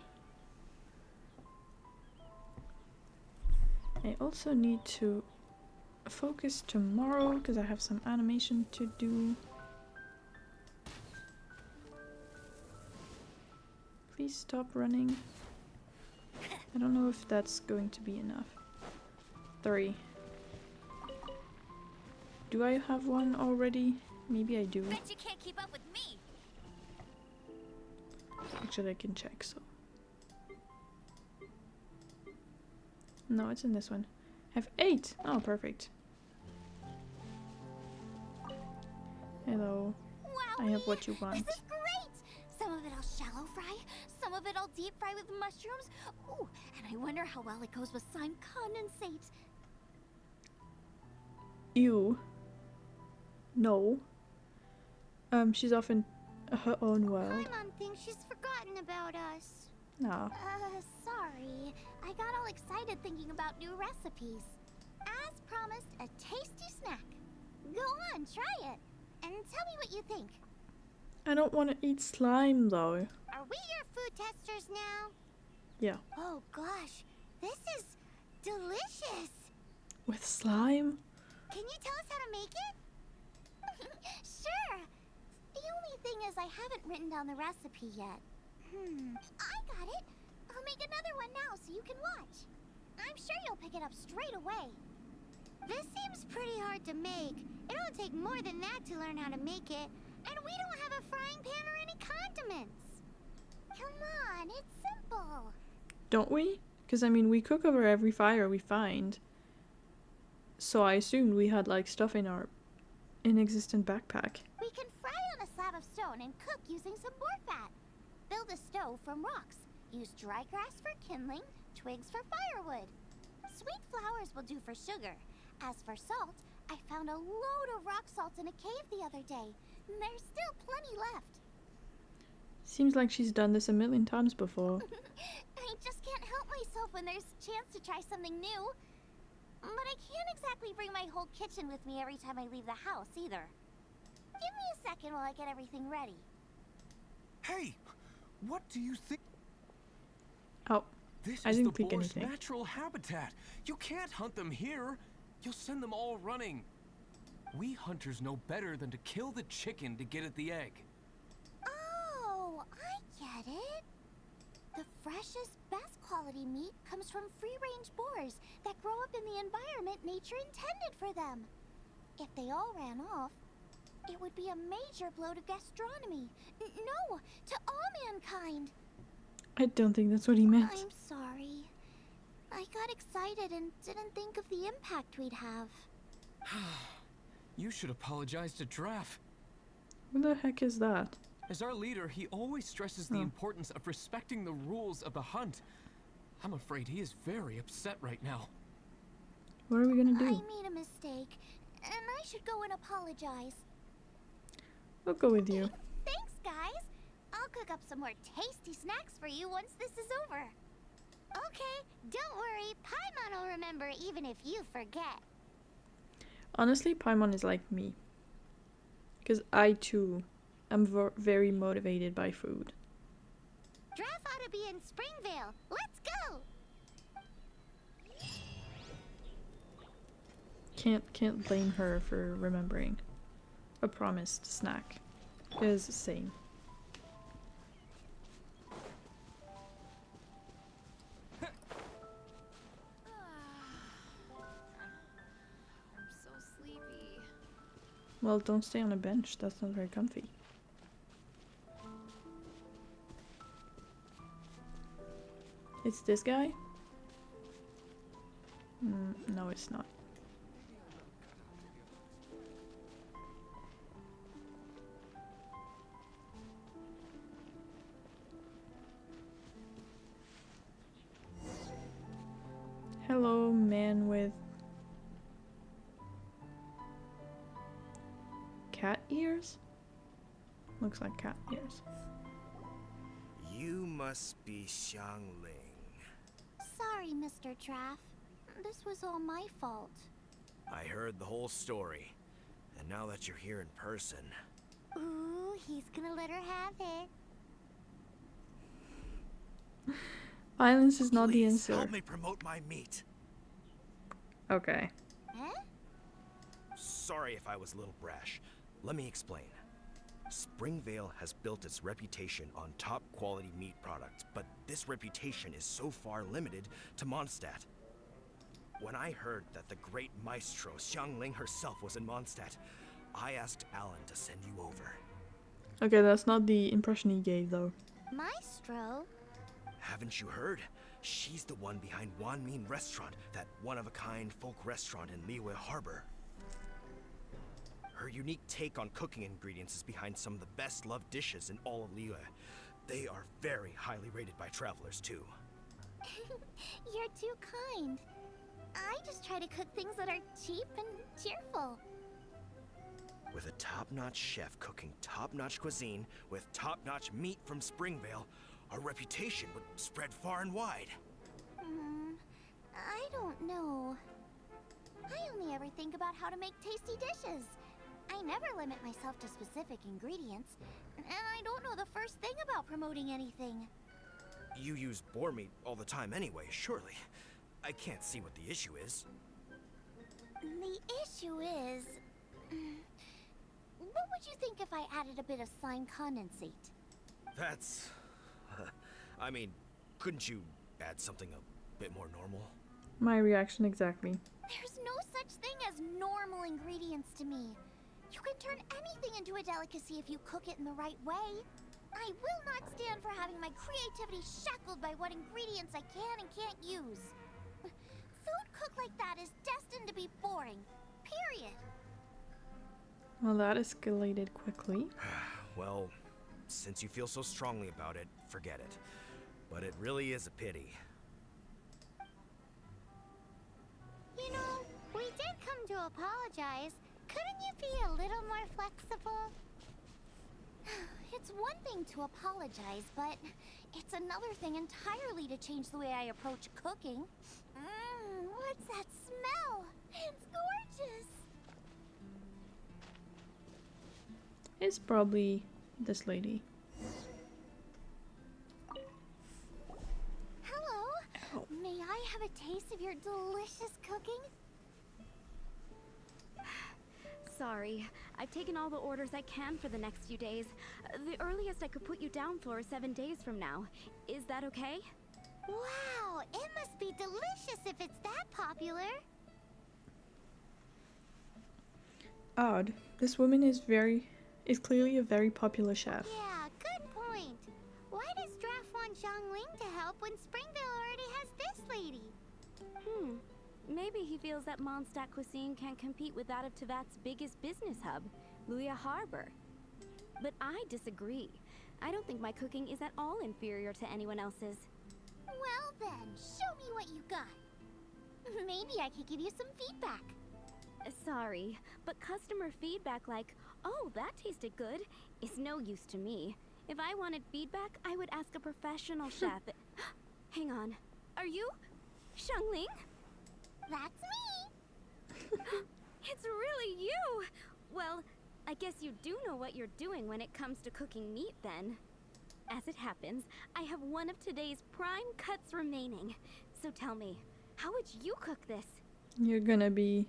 I also need to focus tomorrow because I have some animation to do. Please stop running. I don't know if that's going to be enough. 3. Do I have one already? Maybe I do. Bet you can't keep up with me. Actually, I can check, so. No, it's in this one. I have 8! Oh, perfect. Hello. Wow, I have what you want. This is great! Some of it I'll shallow fry, some of it I'll deep fry with mushrooms. Ooh, and I wonder how well it goes with slime condensate. Ew. No. She's off in her own world. Paimon thinks she's forgotten about us. No. Sorry. I got all excited thinking about new recipes. As promised, a tasty snack. Go on, try it. And tell me what you think. I don't want to eat slime, though. Are we your food testers now? Yeah. Oh gosh, this is delicious. With slime? Can you tell us how to make it? Sure. The only thing is I haven't written down the recipe yet. I got it. I'll make another one now so you can watch. I'm sure you'll pick it up straight away. This seems pretty hard to make. It'll take more than that to learn how to make it. And we don't have a frying pan or any condiments. Come on, it's simple. Don't we? Because, I mean, we cook over every fire we find. So I assumed we had, like, stuff in our inexistent backpack. We can fry on a slab of stone and cook using some boar fat. Build a stove from rocks. Use dry grass for kindling, twigs for firewood. Sweet flowers will do for sugar. As for salt, I found a load of rock salt in a cave the other day. There's still plenty left. Seems like she's done this a million times before. I just can't help myself when there's a chance to try something new. But I can't exactly bring my whole kitchen with me every time I leave the house, either. Give me a second while I get everything ready. Hey! What do you think? Oh, This I is didn't the think boar's anything. natural habitat. You can't hunt them here. You'll send them all running. We hunters know better than to kill the chicken to get at the egg. Oh, I get it. The freshest, best quality meat comes from free-range boars that grow up in the environment nature intended for them. If they all ran off, it would be a major blow to gastronomy. No, to all mankind. I don't think that's what he meant. I'm sorry. I got excited and didn't think of the impact we'd have. You should apologize to Draff. Who the heck is that? As our leader, he always stresses the Oh. importance of respecting the rules of the hunt. I'm afraid he is very upset right now. What are we gonna I do? made a mistake, and I should go and apologize. We'll go with you. Thanks, guys. I'll cook up some more tasty snacks for you once this is over. Okay, don't worry. Paimon will remember even if you forget. Honestly, Paimon is like me. Because I too am very motivated by food. Draft ought to be in Springvale. Let's go! Can't blame her for remembering a promised snack. Is same. I'm so sleepy. Well, don't stay on a bench. That's not very comfy. It's this guy? No, it's not. Hello, man with cat ears? Looks like cat ears. You must be Xiangling. Sorry, Mr. Traff. This was all my fault. I heard the whole story. And now that you're here in person... Ooh, he's gonna let her have it. Violence is not the Please, answer. help me promote my meat. Okay. Huh? Sorry if I was a little brash. Let me explain. Springvale has built its reputation on top quality meat products, but this reputation is so far limited to Mondstadt. When I heard that the great maestro Xiangling herself was in Mondstadt, I asked Alan to send you over. Okay, that's not the impression he gave though. Maestro? Haven't you heard? She's the one behind Wanmin Restaurant, that one-of-a-kind folk restaurant in Liyue Harbor. Her unique take on cooking ingredients is behind some of the best-loved dishes in all of Liyue. They are very highly rated by travelers, too. You're too kind. I just try to cook things that are cheap and cheerful. With a top-notch chef cooking top-notch cuisine with top-notch meat from Springvale, our reputation would spread far and wide. I don't know. I only ever think about how to make tasty dishes. I never limit myself to specific ingredients, and I don't know the first thing about promoting anything. You use boar meat all the time anyway, surely. I can't see what the issue is. The issue is... what would you think if I added a bit of slime condensate? That's... I mean, couldn't you add something a bit more normal? My reaction exactly. There's no such thing as normal ingredients to me. You can turn anything into a delicacy if you cook it in the right way. I will not stand for having my creativity shackled by what ingredients I can and can't use. Food cooked like that is destined to be boring. Period. Well, that escalated quickly. Well, since you feel so strongly about it, forget it. But it really is a pity. You know, we did come to apologize. Couldn't you be a little more flexible? It's one thing to apologize, but it's another thing entirely to change the way I approach cooking. What's that smell? It's gorgeous. It's probably this lady. Hello. Ow. May I have a taste of your delicious cooking? Sorry, I've taken all the orders I can for the next few days. The earliest I could put you down for is 7 days from now. Is that okay? Wow, it must be delicious if it's that popular. Odd. This woman is clearly a very popular chef. Yeah, good point. Why does Draft want Xiangling to help when Springvale already has this lady? Maybe he feels that Mondstadt cuisine can't compete with that of Tevat's biggest business hub, Liyue Harbor. But I disagree. I don't think my cooking is at all inferior to anyone else's. Well then, show me what you got. Maybe I could give you some feedback. Sorry, but customer feedback like, "Oh, that tasted good," is no use to me. If I wanted feedback, I would ask a professional chef. Hang on. Are you Xiangling? That's me! It's really you! Well, I guess you do know what you're doing when it comes to cooking meat then. As it happens, I have one of today's prime cuts remaining. So tell me, how would you cook this? You're gonna be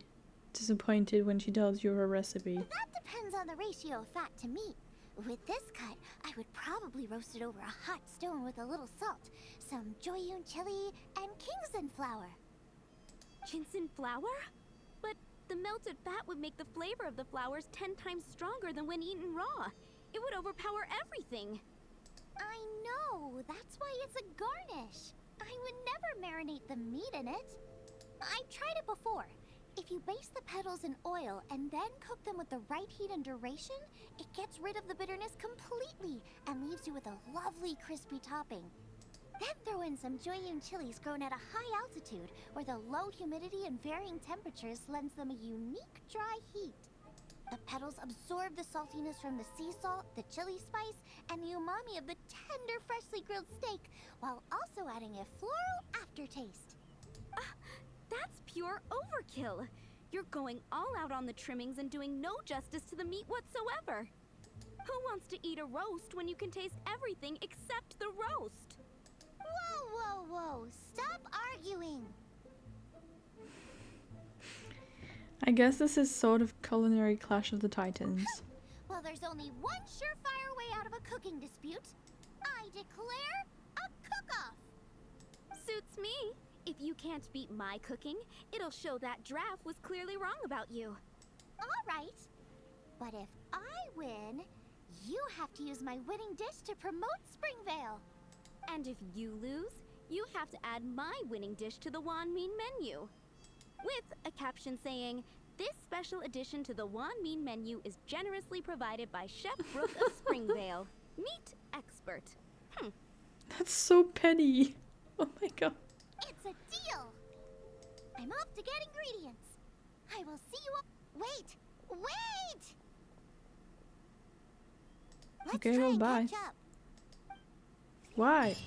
disappointed when she tells you her recipe. That depends on the ratio of fat to meat. With this cut, I would probably roast it over a hot stone with a little salt, some Joyun chili, and Kingston flour. Ginseng flour? But the melted fat would make the flavor of the flours 10 times stronger than when eaten raw. It would overpower everything. I know, that's why it's a garnish. I would never marinate the meat in it. I've tried it before. If you baste the petals in oil and then cook them with the right heat and duration, it gets rid of the bitterness completely and leaves you with a lovely crispy topping. Then throw in some Joyun chilies grown at a high altitude where the low humidity and varying temperatures lends them a unique dry heat. The petals absorb the saltiness from the sea salt, the chili spice, and the umami of the tender, freshly grilled steak, while also adding a floral aftertaste. That's pure overkill. You're going all out on the trimmings and doing no justice to the meat whatsoever. Who wants to eat a roast when you can taste everything except the roast? Whoa, whoa, whoa! Stop arguing! I guess this is sort of culinary clash of the titans. Well, there's only one surefire way out of a cooking dispute. I declare a cook-off! Suits me. If you can't beat my cooking, it'll show that Draft was clearly wrong about you. All right. But if I win, you have to use my winning dish to promote Springvale. And if you lose, you have to add my winning dish to the Wan Min menu. With a caption saying, "This special addition to the Wan Min menu is generously provided by Chef Brooke of Springvale, meat expert." That's so petty. Oh my god. It's a deal. I'm off to get ingredients. I will see you. Wait! Wait! Let's Okay, try well, and bye. catch up. Why?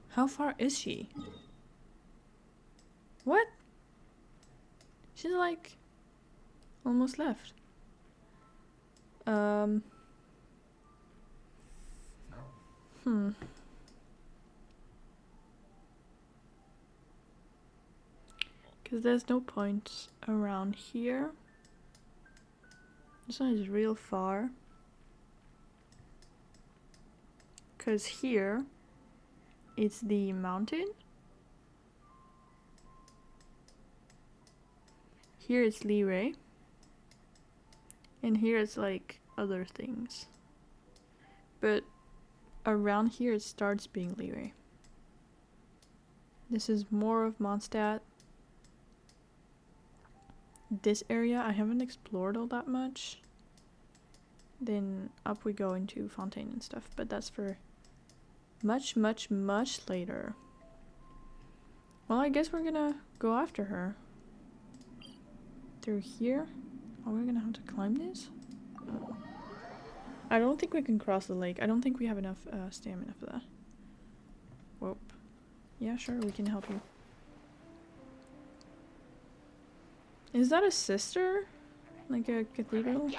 How far is she? What? She's like almost left. Because there's no point around here. This one is real far. Because here, it's the mountain. Here it's Leeway. And here it's like other things. But around here it starts being Leeway. This is more of Mondstadt. This area I haven't explored all that much. Then up we go into Fontaine and stuff, but that's for much, much, much later. Well, I guess we're gonna go after her. Through here? Oh, we're gonna have to climb this? I don't think we can cross the lake. I don't think we have enough stamina for that. Whoop. Yeah, sure, we can help you. Is that a sister? Like a cathedral?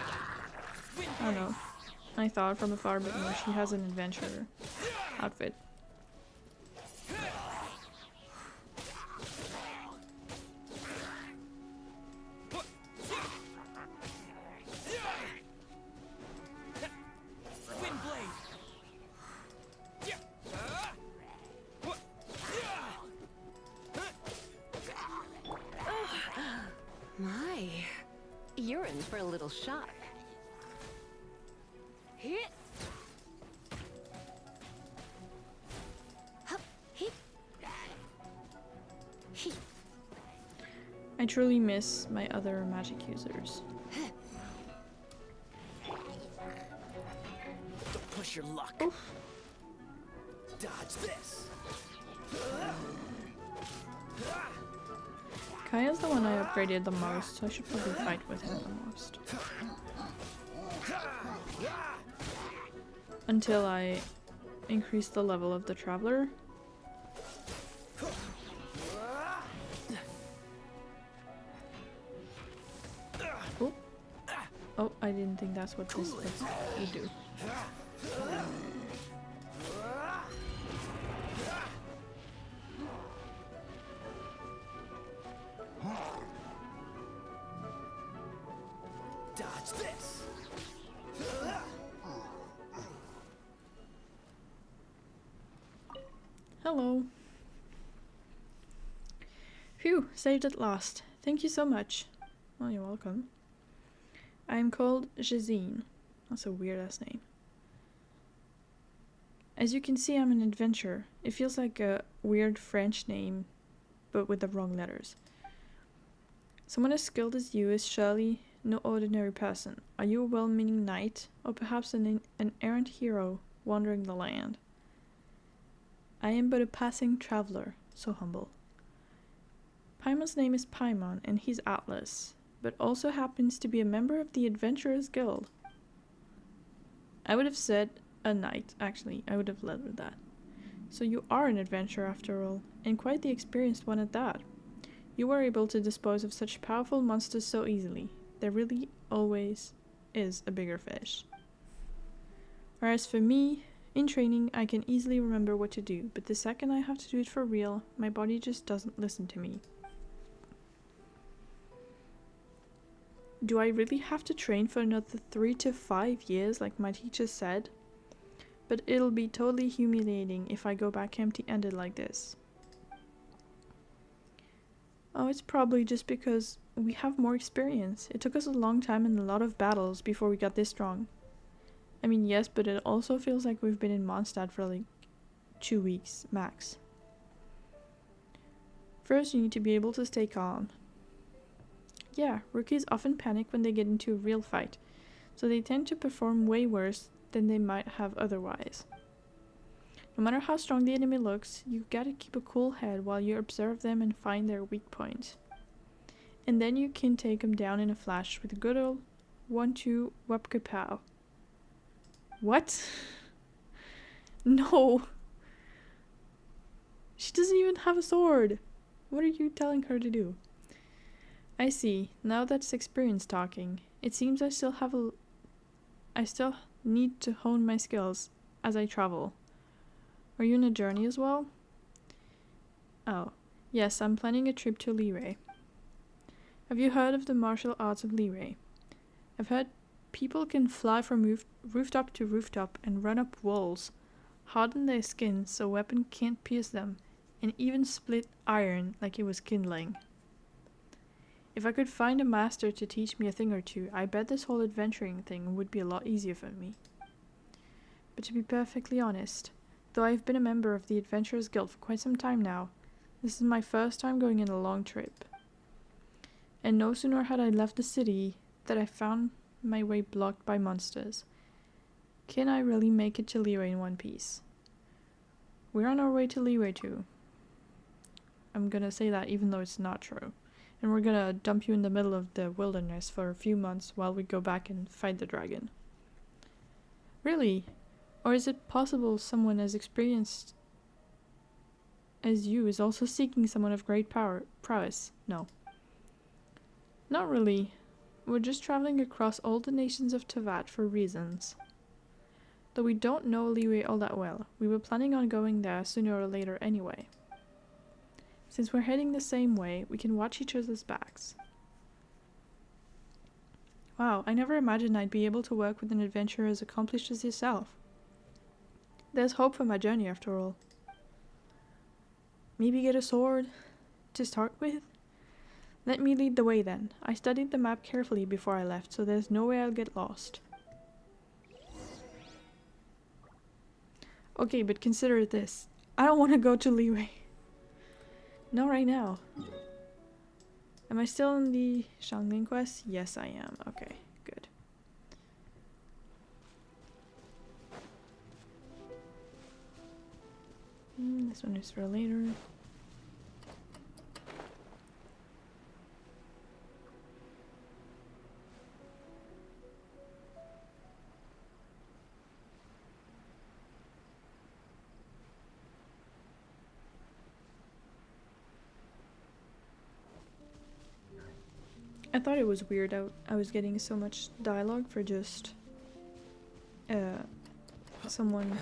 I don't know. I thought from afar, but no, she has an adventurer outfit. My, you're in for a little shock. Hit. I truly miss my other magic users. Don't push Test your luck. Oof. Dodge this. Kaya's the one I upgraded the most, so I should probably fight with him the most. Until I increase the level of the Traveler. Oh. Oh, I didn't think that's what this would do. Dodge this. Hello. Phew, saved at last. Thank you so much. Well, you're welcome. I am called Jazine. That's a weird ass name. As you can see, I'm an adventurer. It feels like a weird French name, but with the wrong letters. Someone as skilled as you is surely no ordinary person. Are you a well-meaning knight, or perhaps an errant hero wandering the land? I am but a passing traveler, so humble. Paimon's name is Paimon, and he's Atlas, but also happens to be a member of the Adventurers Guild. I would have said a knight, actually. I would have led with that. So you are an adventurer after all, and quite the experienced one at that. You were able to dispose of such powerful monsters so easily. There really always is a bigger fish. Whereas for me, in training, I can easily remember what to do, but the second I have to do it for real, my body just doesn't listen to me. Do I really have to train for another 3 to 5 years like my teacher said? But it'll be totally humiliating if I go back empty-handed like this. Oh, it's probably just because we have more experience. It took us a long time and a lot of battles before we got this strong. I mean, yes, but it also feels like we've been in Mondstadt for like 2 weeks, max. First, you need to be able to stay calm. Yeah, rookies often panic when they get into a real fight, so they tend to perform way worse than they might have otherwise. No matter how strong the enemy looks, you gotta keep a cool head while you observe them and find their weak point. And then you can take them down in a flash with a good old 1-2 whoop kapow. What? No! She doesn't even have a sword! What are you telling her to do? I see. Now that's experience talking. It seems I still need to hone my skills as I travel. Are you on a journey as well? Oh, yes, I'm planning a trip to Liyue. Have you heard of the martial arts of Liyue? I've heard people can fly from rooftop to rooftop and run up walls, harden their skin so a weapon can't pierce them, and even split iron like it was kindling. If I could find a master to teach me a thing or two, I bet this whole adventuring thing would be a lot easier for me. But to be perfectly honest, though I've been a member of the Adventurers Guild for quite some time now, this is my first time going on a long trip. And no sooner had I left the city that I found my way blocked by monsters. Can I really make it to Liyue in one piece? We're on our way to Liyue too. I'm gonna say that even though it's not true. And we're gonna dump you in the middle of the wilderness for a few months while we go back and fight the dragon. Really? Or is it possible someone as experienced as you is also seeking someone of great prowess? No. Not really. We're just traveling across all the nations of Teyvat for reasons. Though we don't know Liyue all that well, we were planning on going there sooner or later anyway. Since we're heading the same way, we can watch each other's backs. Wow, I never imagined I'd be able to work with an adventurer as accomplished as yourself. There's hope for my journey after all. Maybe get a sword to start with? Let me lead the way then. I studied the map carefully before I left, so there's no way I'll get lost. Okay, but consider this. I don't want to go to Liyue. Not right now. Am I still in the Xiangling quest? Yes, I am. Okay, good. This one is for later. I thought it was weird I was getting so much dialogue for just someone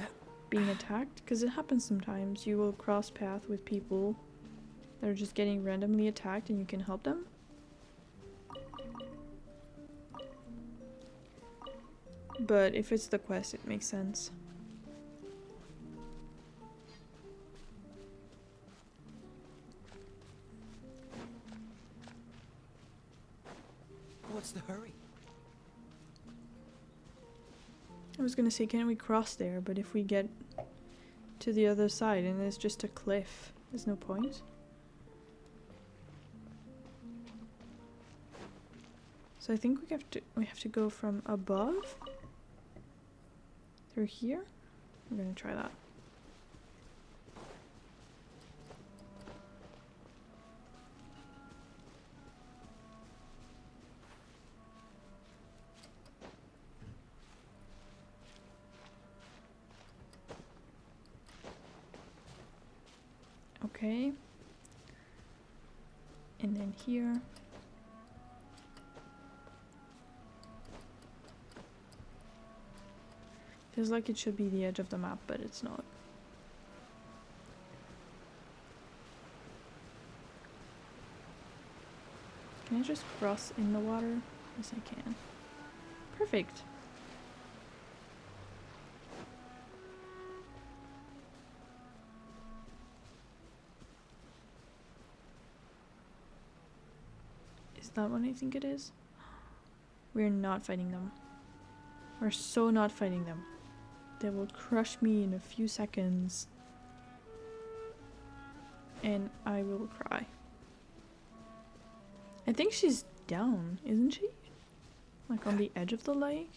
being attacked, because it happens sometimes. You will cross path with people that are just getting randomly attacked and you can help them. But if it's the quest, it makes sense. What's the hurry? I was gonna say, can we cross there? But if we get to the other side and it's just a cliff, there's no point. So I think we have to go from above through here. I'm gonna try that. Okay. And then here. Feels like it should be the edge of the map, but it's not. Can I just cross in the water? Yes, I can. Perfect. Is that what I think it is? We're not fighting them. We're so not fighting them. They will crush me in a few seconds. And I will cry. I think she's down, isn't she? Like on the edge of the lake?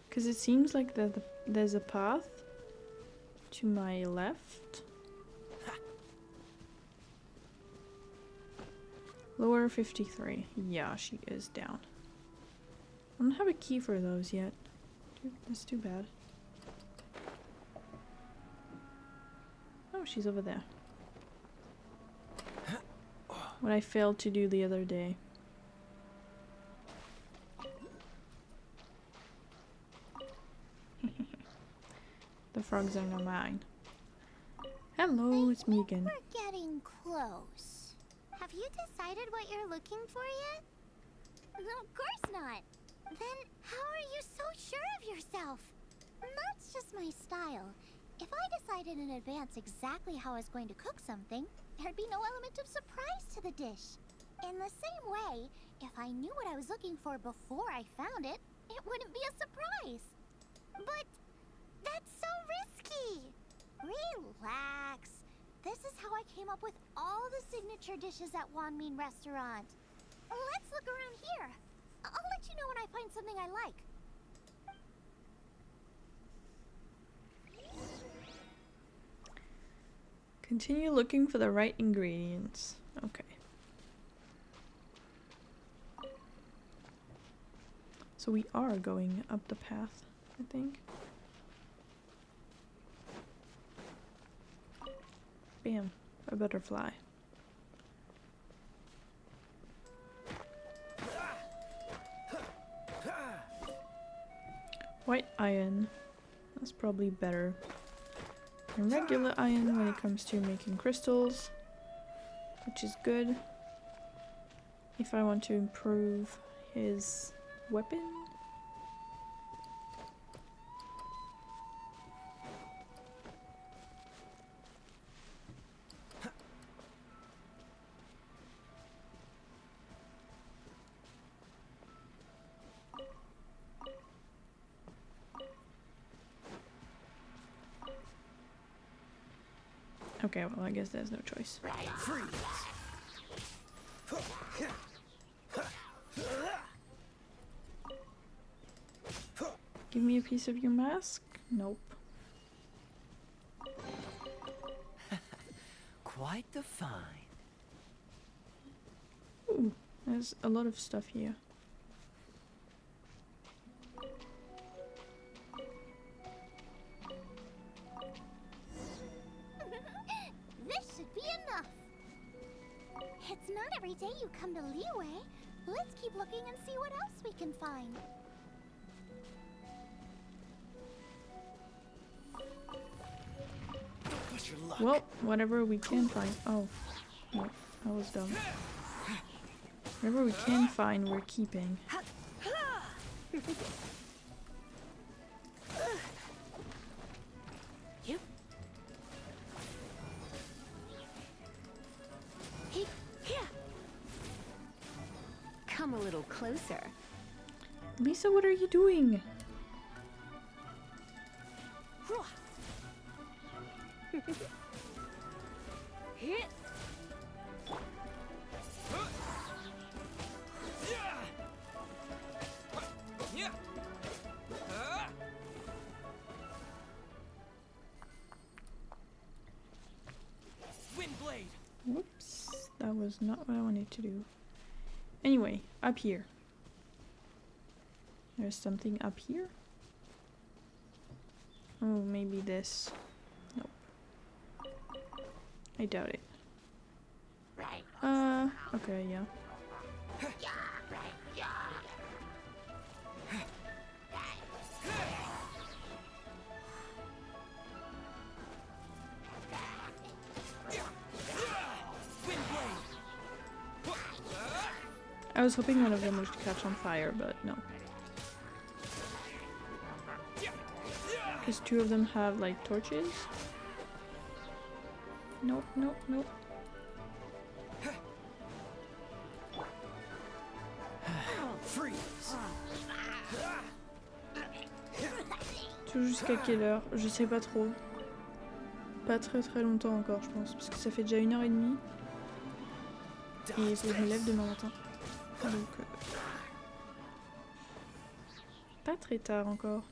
Because it seems like there's a path to my left. Lower 53. Yeah, she is down. I don't have a key for those yet. That's too bad. Oh, she's over there. What I failed to do the other day. The frogs are not mine. Hello, it's me again. We're getting close. Have you decided what you're looking for yet? No, of course not. Then how are you so sure of yourself? That's just my style. If I decided in advance exactly how I was going to cook something, there'd be no element of surprise to the dish. In the same way, if I knew what I was looking for before I found it, it wouldn't be a surprise. But that's so risky. Relax. This is how I came up with all the signature dishes at Wanmin Restaurant. Let's look around here. I'll let you know when I find something I like. Continue looking for the right ingredients. Okay. So we are going up the path, I think. Bam, a butterfly. White iron. That's probably better than regular iron when it comes to making crystals, which is good if I want to improve his weapon. Okay, well, I guess there's no choice. Give me a piece of your mask? Nope. quite the find. Ooh, there's a lot of stuff here. This should be enough. It's not every day you come to Liyue. Let's keep looking and see what else we can find. Push your luck. Well, whatever we can find. Oh, no, that was dumb. Whatever we can find, we're keeping. Yep. Come a little closer. Lisa, what are you doing? Whoops, that was not what I wanted to do. Anyway, up here. There's something up here. Oh, maybe this. Nope. I doubt it. Okay, yeah. I was hoping one of them would catch on fire, but no. Because two of them have, like, torches. Nope, nope, nope. Tout jusqu'à quelle heure? Je sais pas trop. Pas très très longtemps encore, je pense. Parce que ça fait déjà 1h30. Et il faut que je me lève demain matin. Donc... pas très tard encore.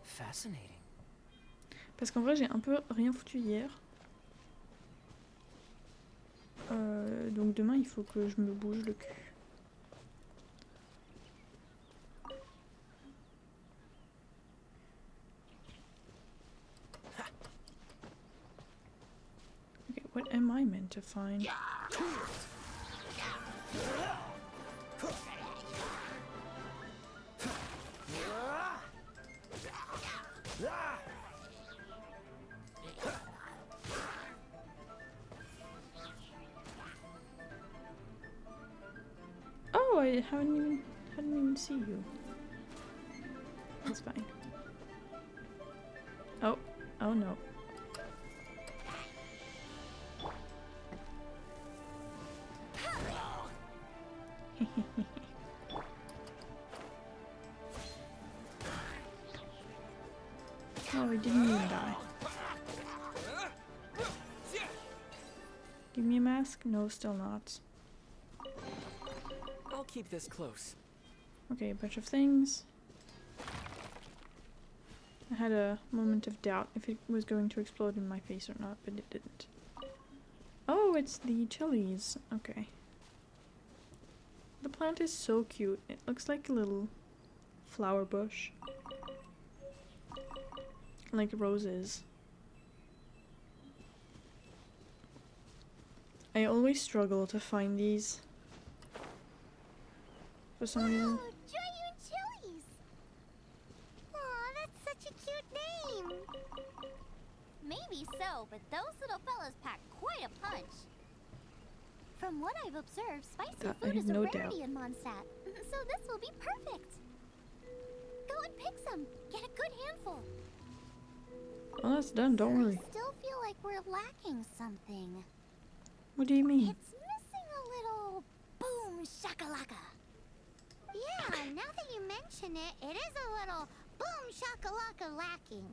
Fascinating. Parce qu'en vrai, j'ai un peu rien foutu hier. Donc demain, il faut que je me bouge le cul. Okay, what am I meant to find? Oh, I hadn't even see you. That's fine. Oh, oh no. Oh, he didn't even die. Give me a mask? No, still not. I'll keep this close. Okay, a bunch of things. I had a moment of doubt if it was going to explode in my face or not, but it didn't. Oh, it's the chilies. Okay. The plant is so cute. It looks like a little flower bush. Like roses. I always struggle to find these. For some reason. Oh, Giant Chilies! Aw, that's such a cute name! Maybe so, but those little fellas pack quite a punch. From what I've observed, spicy food is a rarity in Mondstadt, so this will be perfect. Go and pick some. Get a good handful. Oh, that's done, don't worry. I still feel like we're lacking something. What do you mean? It's missing a little boom shakalaka. Yeah, now that you mention it, it is a little boom shakalaka lacking.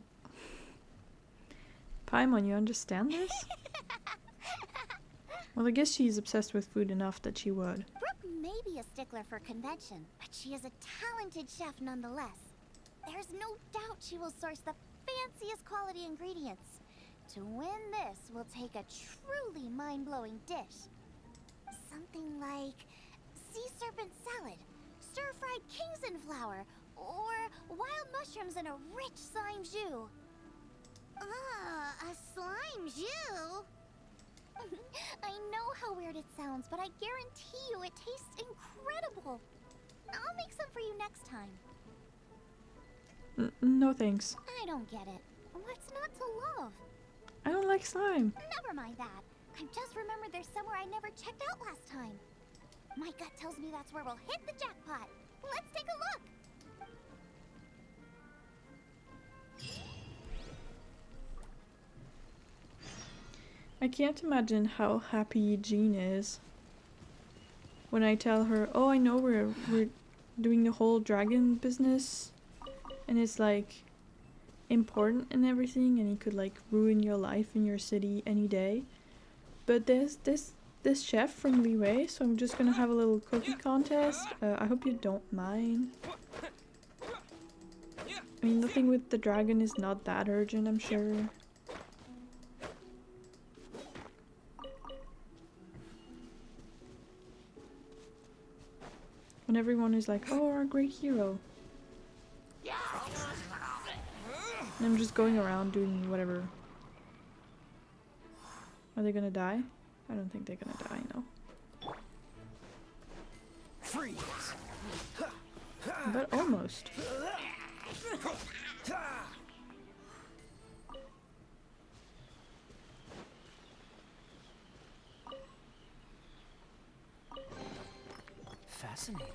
Paimon, you understand this? Well, I guess she's obsessed with food enough that she would. Brooke may be a stickler for convention, but she is a talented chef nonetheless. There's no doubt she will source the fanciest quality ingredients. To win this, we'll take a truly mind-blowing dish. Something like sea serpent salad, stir-fried Kingston flour, or wild mushrooms in a rich slime jus. A slime jus? I know how weird it sounds, but I guarantee you it tastes incredible. I'll make some for you next time. No thanks. I don't get it. What's not to love? I don't like slime. Never mind that. I just remembered there's somewhere I never checked out last time. My gut tells me that's where we'll hit the jackpot. Let's take a look. I can't imagine how happy Jean is when I tell her, oh, I know we're doing the whole dragon business and it's like important and everything and it could like ruin your life in your city any day. But there's this chef from Liwei, so I'm just gonna have a little cookie contest. I hope you don't mind. I mean, the thing with the dragon is not that urgent, I'm sure. And everyone is like, oh, our great hero. And I'm just going around doing whatever. Are they gonna die? I don't think they're gonna die, no. Freeze! But almost. Fascinating.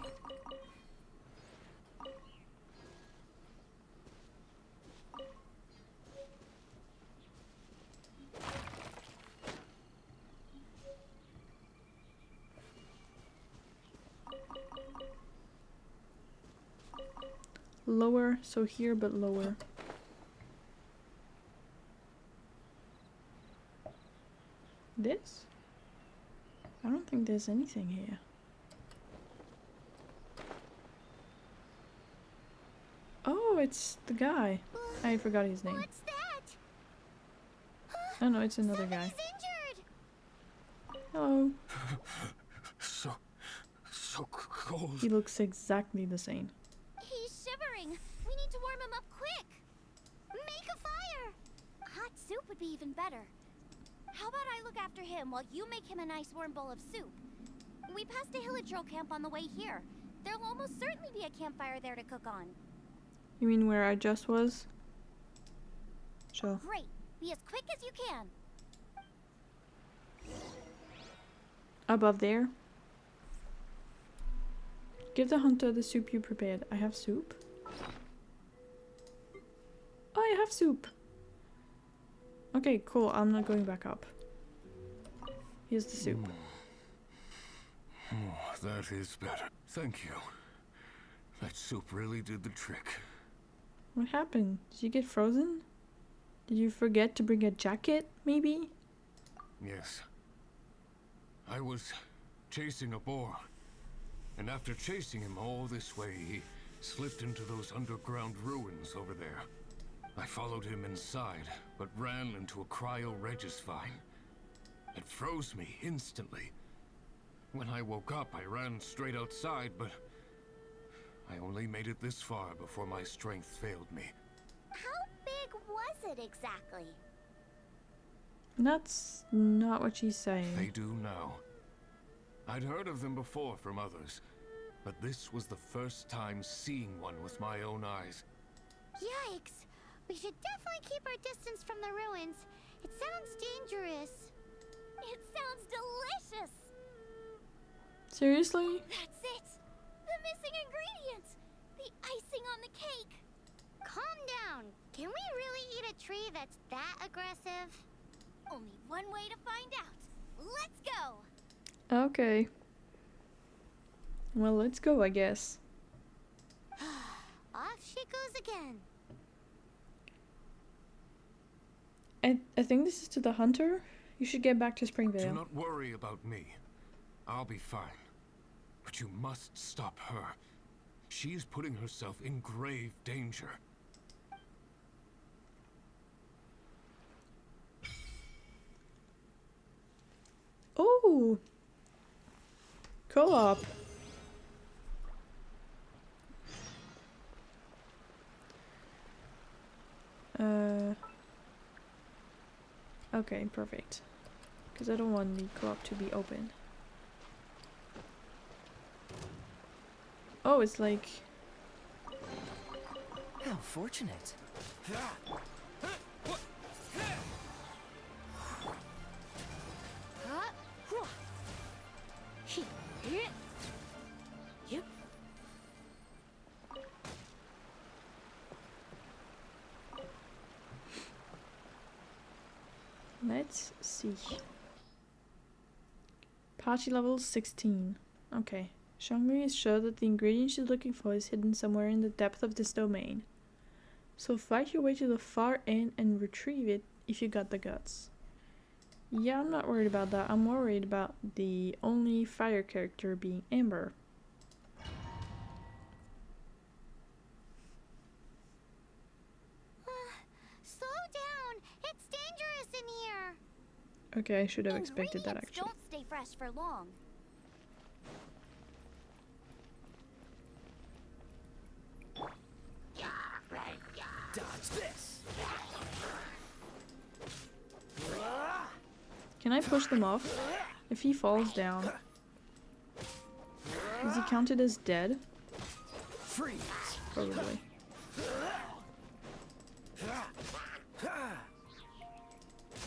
Lower, so here but lower. This? I don't think there's anything here. Oh, it's the guy. I forgot his name. What's that? Oh no, it's another guy. Injured. Hello. So cold. He looks exactly the same. He's shivering. We need to warm him up quick. Make a fire. Hot soup would be even better. How about I look after him while you make him a nice warm bowl of soup? We passed a Hillitro camp on the way here. There'll almost certainly be a campfire there to cook on. You mean where I just was? Sure. Great. Be as quick as you can. Above there. Give the hunter the soup you prepared. I have soup. Oh, I have soup. Okay, cool. I'm not going back up. Here's the soup. Oh, that is better. Thank you. That soup really did the trick. What happened? Did you get frozen? Did you forget to bring a jacket, maybe? Yes. I was chasing a boar. And after chasing him all this way, he slipped into those underground ruins over there. I followed him inside, but ran into a cryo-regis vine. It froze me instantly. When I woke up, I ran straight outside, but I only made it this far before my strength failed me. How big was it exactly? That's not what she's saying. They do now. I'd heard of them before from others, but this was the first time seeing one with my own eyes. Yikes! We should definitely keep our distance from the ruins. It sounds dangerous. It sounds delicious! Seriously? That's it! The missing ingredient! The icing on the cake! Calm down. Can we really eat a tree that's that aggressive? Only one way to find out. Let's go! Okay. Well, let's go, I guess. Off she goes again. I think this is to the hunter. You should get back to Springvale. Do not worry about me. I'll be fine. But you must stop her. She's putting herself in grave danger. Oh! Co-op. Okay, perfect. Because I don't want the co-op to be open. Oh, it's like... How fortunate. Yep. Let's see. Party level 16. Okay. Shangri is sure that the ingredient she's looking for is hidden somewhere in the depth of this domain. So fight your way to the far end and retrieve it if you got the guts. Yeah, I'm not worried about that. I'm worried about the only fire character being Amber. Slow down! It's dangerous in here! Okay, I should have expected that actually. Don't stay fresh for long. Dodge this. Can I push them off? If he falls down, is he counted as dead? Freeze. Probably.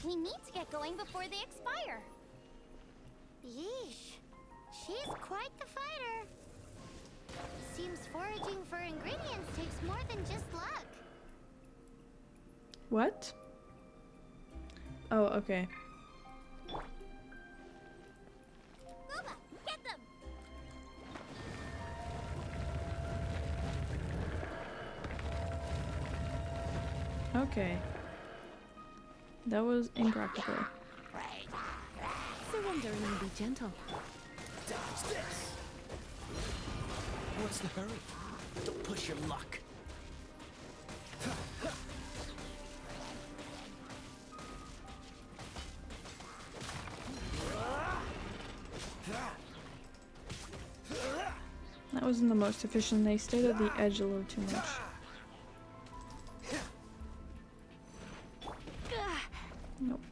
We need to get going before they expire. Yeesh. She's quite the fighter. Seems foraging for ingredients takes more than just luck. What? Oh, okay. Luba, get them! Okay. That was impractical. Surrender and be gentle. Dodge this. What's the hurry? Don't push your luck. That wasn't the most efficient. They stayed at the edge a little too much. Nope.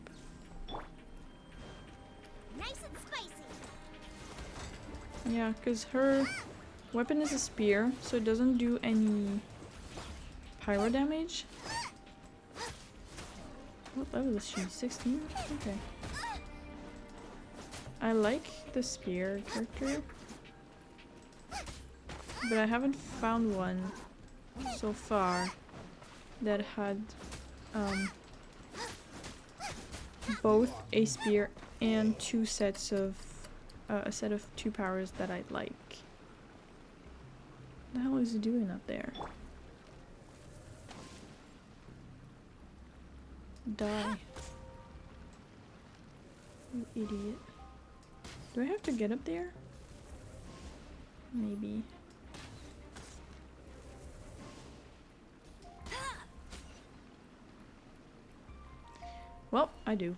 Nice and spicy. Yeah, because her weapon is a spear, so it doesn't do any pyro damage. What level is she? 16? Okay. I like the spear character, but I haven't found one so far that had both a spear and two sets of a set of two powers that I like. What the hell is he doing up there? Die. You idiot. Do I have to get up there? Maybe. Well, I do.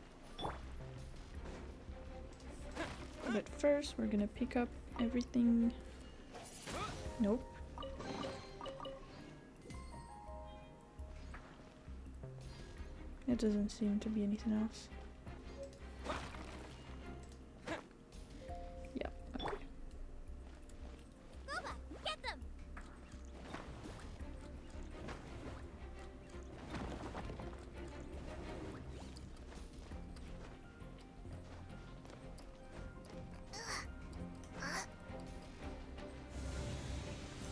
But first, we're gonna pick up everything. Nope. It doesn't seem to be anything else. Yeah, okay. Luba, get them!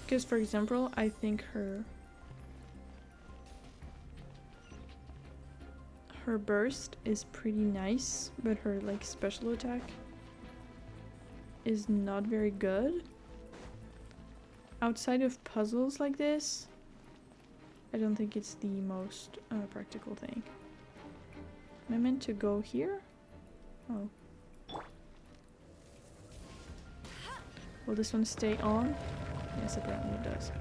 Because, for example, I think her burst is pretty nice, but her like special attack is not very good. Outside of puzzles like this, I don't think it's the most practical thing. Am I meant to go here? Oh. Will this one stay on? Yes, apparently it does.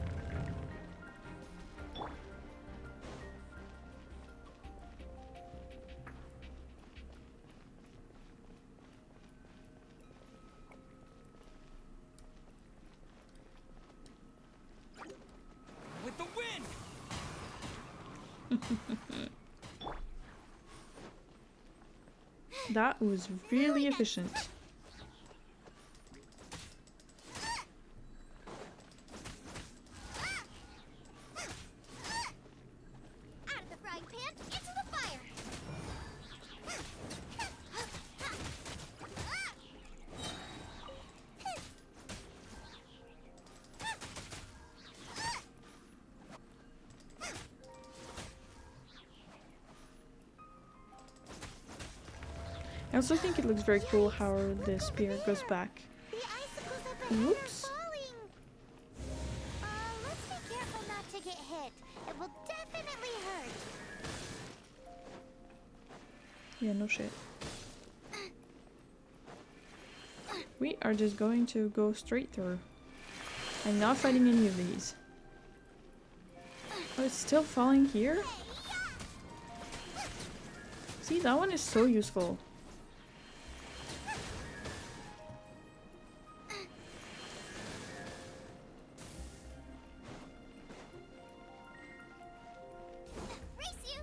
With the wind! That was really efficient. Out of the frying pan, into the fire! I also think it looks very cool how the spear goes back. The icicles up ahead Whoops. are falling! Let's be careful not to get hit. It will definitely hurt. Yeah, no shit. We are just going to go straight through. I'm not fighting any of these. Oh, it's still falling here? See, that one is so useful. Race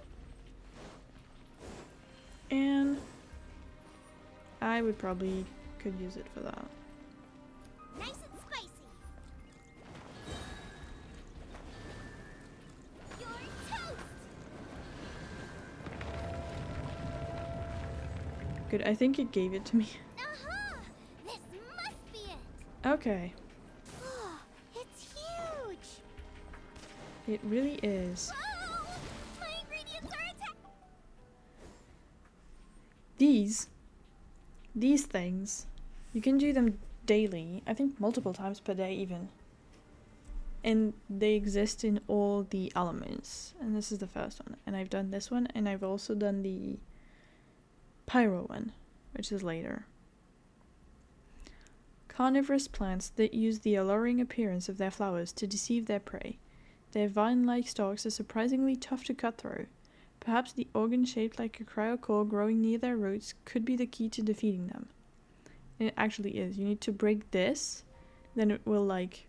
you! And I would probably could use it for that. Nice and spicy. You're toast! Good, I think it gave it to me. Aha! This must be it! Okay, Oh, it's huge! it really is. Whoa! My ingredients are attacking! These things, you can do them daily, I think multiple times per day even. And they exist in all the elements. And this is the first one. And I've done this one, and I've also done the pyro one, which is later. Carnivorous plants that use the alluring appearance of their flowers to deceive their prey. Their vine-like stalks are surprisingly tough to cut through. Perhaps the organ shaped like a cryocore growing near their roots could be the key to defeating them. And it actually is. You need to break this, then it will like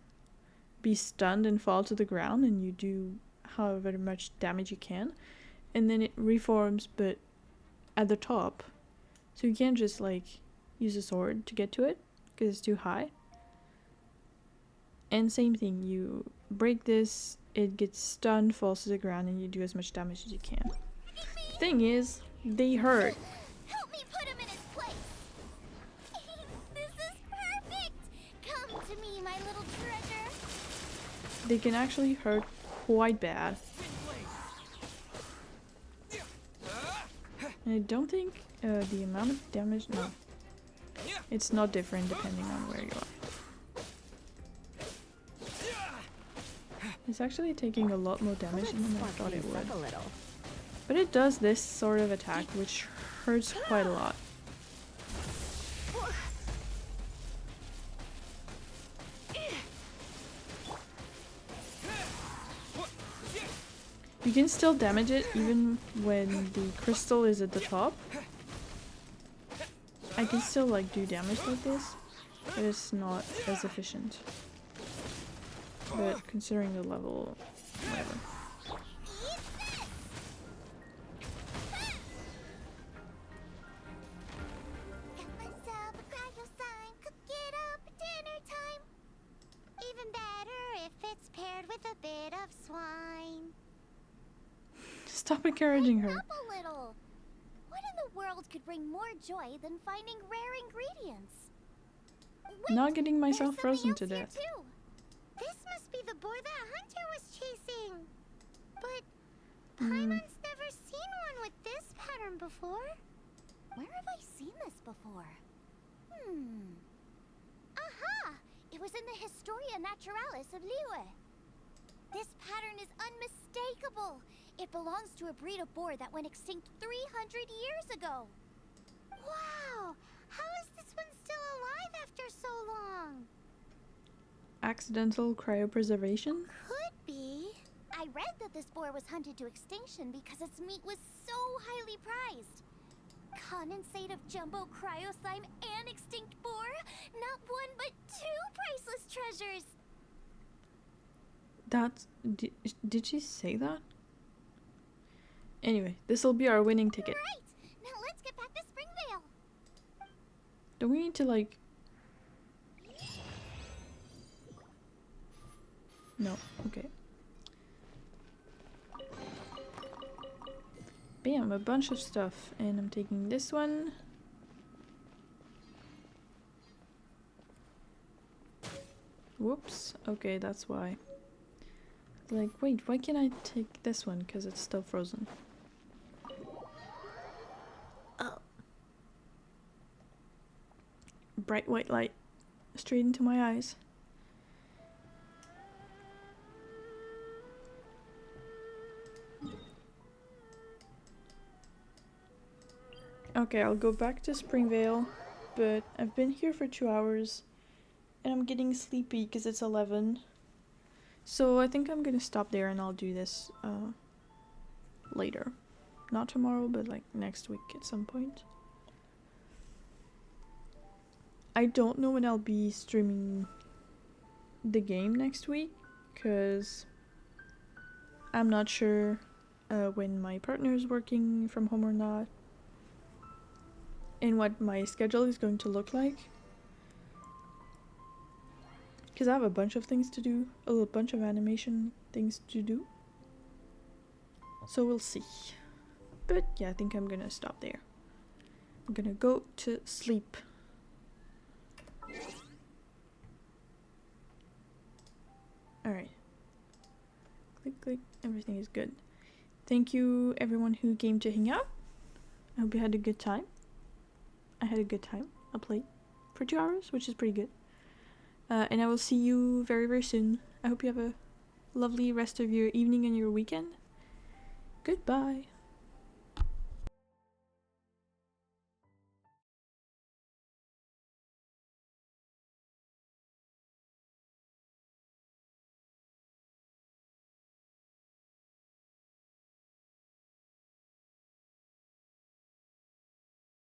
be stunned and fall to the ground, and you do however much damage you can. And then it reforms, but at the top. So you can't just like use a sword to get to it, because it's too high. And same thing, you break this, it gets stunned, falls to the ground, and you do as much damage as you can. The thing is, they hurt. Help me put him in his place! This is perfect! Come to me, my little treasure! They can actually hurt quite bad. And I don't think the amount of damage, no. It's not different depending on where you are. It's actually taking a lot more damage than I thought it would. But it does this sort of attack, which hurts quite a lot. You can still damage it even when the crystal is at the top. I can still like do damage like this, but it's not as efficient. But considering the level, whatever. Got myself a cryo sign, cook it up at dinner time. Even better if it's paired with a bit of swine. Stop encouraging her. Lighten up a little. What in the world could bring more joy than finding rare ingredients? Wait, Not getting there's myself something frozen to else here death. too. This must be the boar that Hunter was chasing. But Paimon's never seen one with this pattern before. Where have I seen this before? Aha! It was in the Historia Naturalis of Liyue. This pattern is unmistakable. It belongs to a breed of boar that went extinct 300 years ago. Wow! How is this one still alive after so long? accidental cryopreservation? Could be. I read that this boar was hunted to extinction because its meat was so highly prized. Condensate of jumbo cryo slime and extinct boar? Not one but two priceless treasures! That's... Did she say that? Anyway, this'll be our winning ticket. Right! Now let's get back to Springvale! Don't we need to, like... No, okay. Bam, a bunch of stuff. And I'm taking this one. Whoops. Okay, that's why. Like, wait, why can't I take this one? Because it's still frozen. Oh. Bright white light. Straight into my eyes. Okay, I'll go back to Springvale, but I've been here for 2 hours and I'm getting sleepy because it's 11. So I think I'm gonna stop there and I'll do this later. Not tomorrow, but like next week at some point. I don't know when I'll be streaming the game next week because I'm not sure when my partner is working from home or not. And what my schedule is going to look like. Because I have a bunch of things to do. A little bunch of animation things to do. So we'll see. But yeah, I think I'm gonna stop there. I'm gonna go to sleep. Alright. Click, click. Everything is good. Thank you everyone who came to hang out. I hope you had a good time. I had a good time. I played for 2 hours, which is pretty good. And I will see you very, very soon. I hope you have a lovely rest of your evening and your weekend. Goodbye.